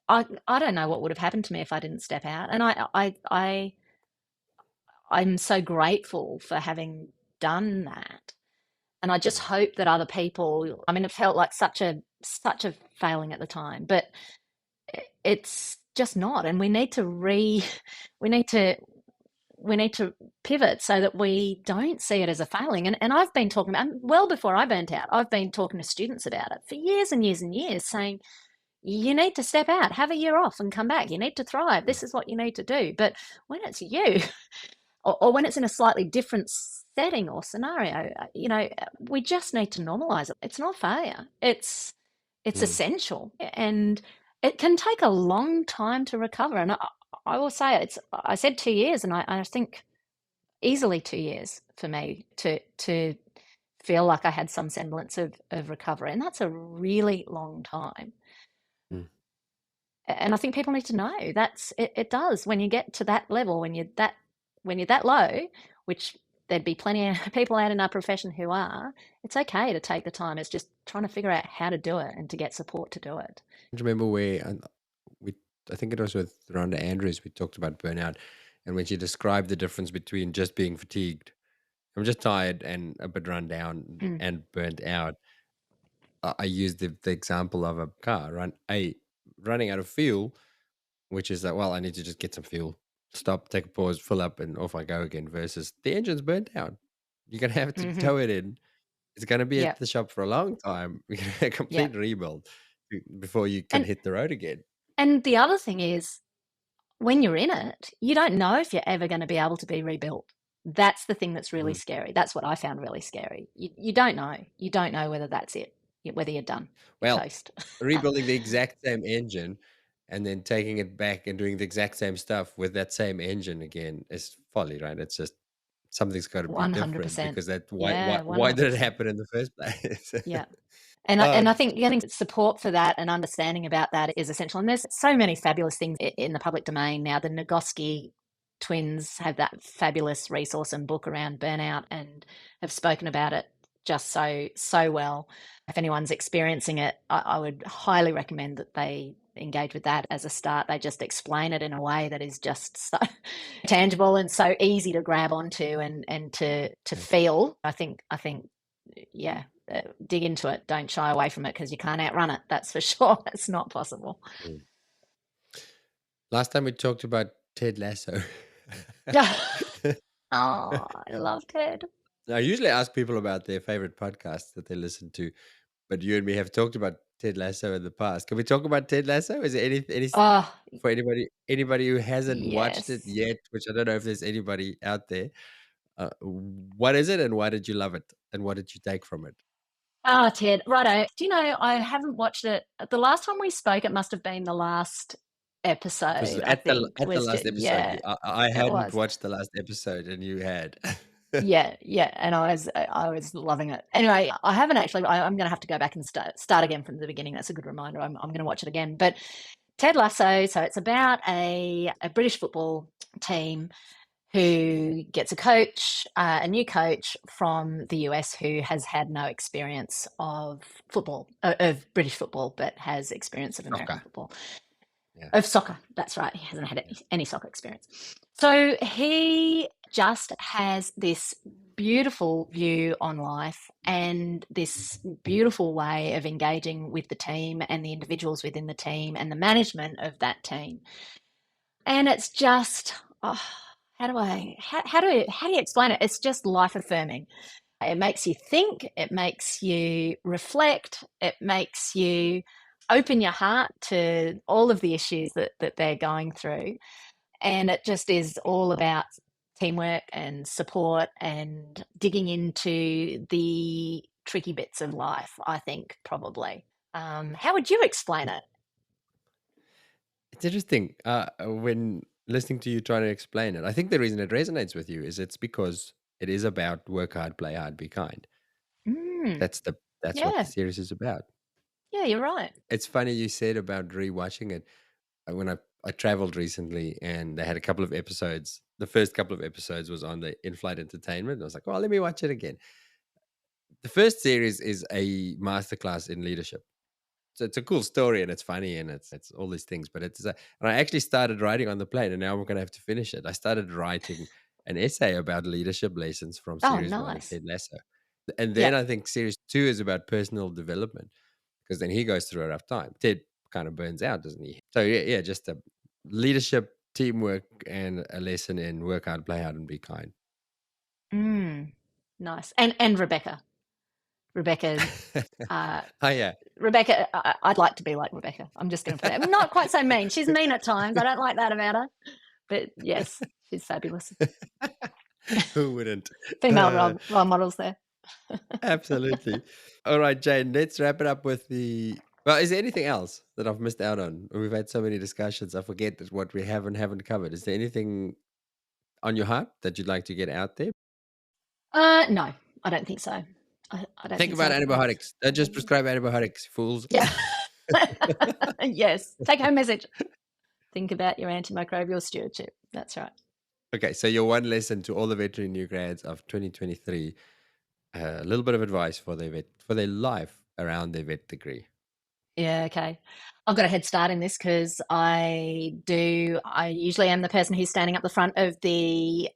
I don't know what would have happened to me if I didn't step out. And I'm so grateful for having done that. And I just hope that other people, I mean, it felt like such a failing at the time, but it's just not. And we need to pivot so that we don't see it as a failing. And I've been talking about, well before I burnt out, I've been talking to students about it for years and years and years, saying, you need to step out, have a year off and come back. You need to thrive. This is what you need to do. But when it's you, or when it's in a slightly different setting or scenario, we just need to normalize it. It's not failure. It's essential, and it can take a long time to recover. And I will say I said 2 years, and I think easily 2 years for me to feel like I had some semblance of recovery, and that's a really long time. And I think people need to know it does, when you get to that level, when you're that low, which there'd be plenty of people out in our profession who are, it's okay to take the time. It's just trying to figure out how to do it and to get support to do it. I remember where I think it was with Rhonda Andrews, we talked about burnout, and when she described the difference between just being fatigued, I'm just tired and a bit run down, and burnt out. I used the example of a car running out of fuel, which is like, well, I need to just get some fuel, stop, take a pause, fill up, and off I go again, versus the engine's burnt out. You're going to have to tow it in. It's going to be at the shop for a long time. You're going to complete rebuild before you can hit the road again. And the other thing is, when you're in it, you don't know if you're ever going to be able to be rebuilt. That's the thing that's really scary. That's what I found really scary. You don't know. You don't know whether that's it, whether you're done. Well, toast. Rebuilding the exact same engine and then taking it back and doing the exact same stuff with that same engine again is folly, right? It's just something's got to be 100%. Different, because why did it happen in the first place? Yeah. And I think getting support for that and understanding about that is essential. And there's so many fabulous things in the public domain now. The Nagoski twins have that fabulous resource and book around burnout and have spoken about it just so well. If anyone's experiencing it, I would highly recommend that they engage with that as a start. They just explain it in a way that is just so tangible and so easy to grab onto and to feel. I think dig into it. Don't shy away from it, because you can't outrun it. That's for sure. It's not possible. Last time we talked about Ted Lasso. Oh, I love Ted. I usually ask people about their favorite podcasts that they listen to, but you and me have talked about Ted Lasso in the past. Can we talk about Ted Lasso? Is there any Oh, for anybody who hasn't watched it yes. yet, which I don't know if there's anybody out there. What is it, and why did you love it, and what did you take from it? Ah, Ted, righto. Do you know, I haven't watched it. The last time we spoke, it must have been the last It was episode, I think. at the Was last just, episode. yeah, I it hadn't was. watched the last episode, and you had. Yeah, yeah, and I was loving it. Anyway, I haven't actually. I'm going to have to go back and start again from the beginning. That's a good reminder. I'm going to watch it again. But Ted Lasso. So it's about a British football team who gets a new coach from the US who has had no experience of football, of British football, but has experience of American Soccer. football. Yeah. Of soccer, that's right. He hasn't had any soccer experience. So he just has this beautiful view on life and this beautiful way of engaging with the team and the individuals within the team and the management of that team. And it's just, how do you explain it? It's just life affirming. It makes you think, it makes you reflect, it makes you open your heart to all of the issues that they're going through. And it just is all about teamwork and support and digging into the tricky bits of life, I think, probably. How would you explain it? It's interesting when listening to you trying to explain it. I think the reason it resonates with you is it's because it is about work hard, play hard, be kind. Mm, That's what the yeah, series is about. yeah, you're right. It's funny you said about rewatching it. When I traveled recently and they had a couple of episodes. The first couple of episodes was on the in-flight entertainment. I was like, "Oh, let me watch it again." The first series is a masterclass in leadership. So it's a cool story and it's funny and it's all these things. But and I actually started writing on the plane, and now I'm going to have to finish it. I started writing an essay about leadership lessons from Oh, series one of nice. Ted Lasso, and then Yeah. I think series two is about personal development because then he goes through a rough time. Ted kind of burns out, doesn't he? So yeah, just a leadership, teamwork, and a lesson in work hard, play hard, and be kind. Mm, nice. And Rebecca. Rebecca, Oh yeah, Rebecca, I'd like to be like Rebecca. I'm just going to put it. I'm not quite so mean. She's mean at times. I don't like that about her. But yes, she's fabulous. who wouldn't? Female role models there. Absolutely. All right, Jane, let's wrap it up with the. Well, is there anything else that I've missed out on? We've had so many discussions. I forget that what we haven't covered. Is there anything on your heart that you'd like to get out there? No, I don't think so. I don't Think think so. about I think that's... antibiotics. Don't just prescribe antibiotics, fools. Yeah. Yes. Take home message. Think about your antimicrobial stewardship. That's right. Okay, so your one lesson to all the veterinary new grads of 2023, a little bit of advice for their life around their vet degree. Yeah, okay. I've got a head start in this because I usually am the person who's standing up the front of the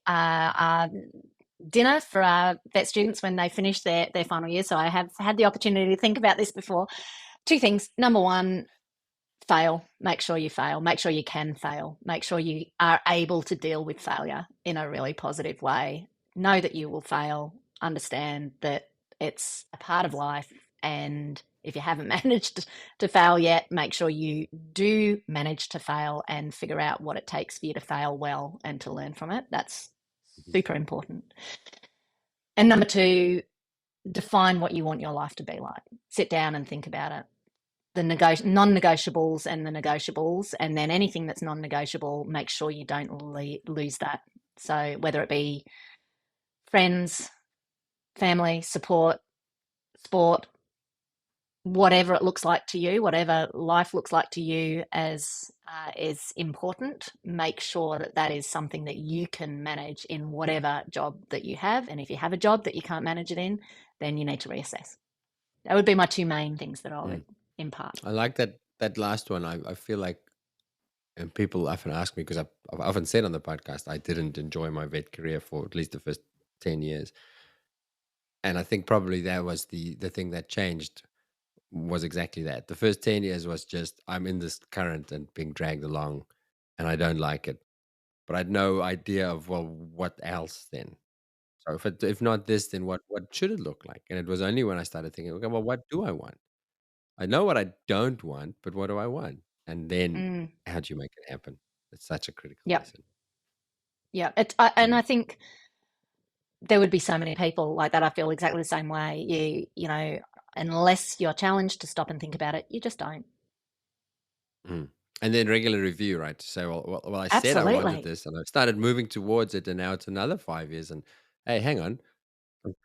dinner for our vet students when they finish their final year. So I have had the opportunity to think about this before. Two things. Number one, fail. Make sure you fail. Make sure you can fail. Make sure you are able to deal with failure in a really positive way. Know that you will fail. Understand that it's a part of life. And if you haven't managed to fail yet, make sure you do manage to fail and figure out what it takes for you to fail well and to learn from it. That's super important. And number two, define what you want your life to be like. Sit down and think about it. The non-negotiables and the negotiables, and then anything that's non-negotiable, make sure you don't lose that. So whether it be friends, family, support, sport, whatever it looks like to you, whatever life looks like to you as is important, make sure that that is something that you can manage in whatever job that you have. And if you have a job that you can't manage it in, then you need to reassess. That would be my two main things that I would impart. I like that last one. I feel like, and people often ask me because I've often said on the podcast I didn't enjoy my vet career for at least the first 10 years, and I think probably that was the thing that changed was exactly that. The first 10 years was just I'm in this current and being dragged along, and I don't like it, but I had no idea of, well, what else then. So if not this, then what should it look like? And it was only when I started thinking, okay, well, what do I want? I know what I don't want, but what do I want? And then Mm. how do you make it happen? It's such a critical Yep. lesson. Yeah. And I think there would be so many people like that. I feel exactly the same way. You know, unless you're challenged to stop and think about it, you just don't. Mm. And then regular review, right? To say, well, I said I wanted Absolutely. this, and I started moving towards it, and now it's another 5 years. And hey, hang on,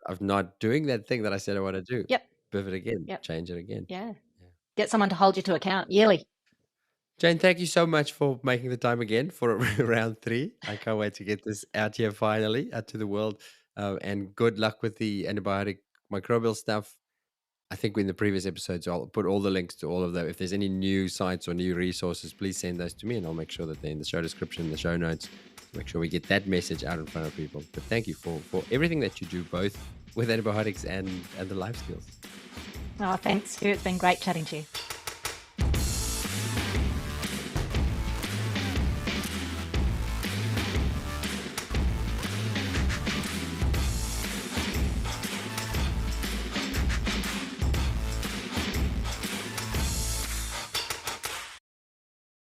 I'm not doing that thing that I said I want to do. Yep. Pivot again, Yep. change it again. Yeah. Yeah. Get someone to hold you to account yearly. Jane, thank you so much for making the time again for round 3. I can't wait to get this out here finally, out to the world. And good luck with the antibiotic microbial stuff. I think in the previous episodes, I'll put all the links to all of them. If there's any new sites or new resources, please send those to me, and I'll make sure that they're in the show description, the show notes, to make sure we get that message out in front of people. But thank you for everything that you do, both with antibiotics and the life skills. Oh, thanks, Stu. It's been great chatting to you.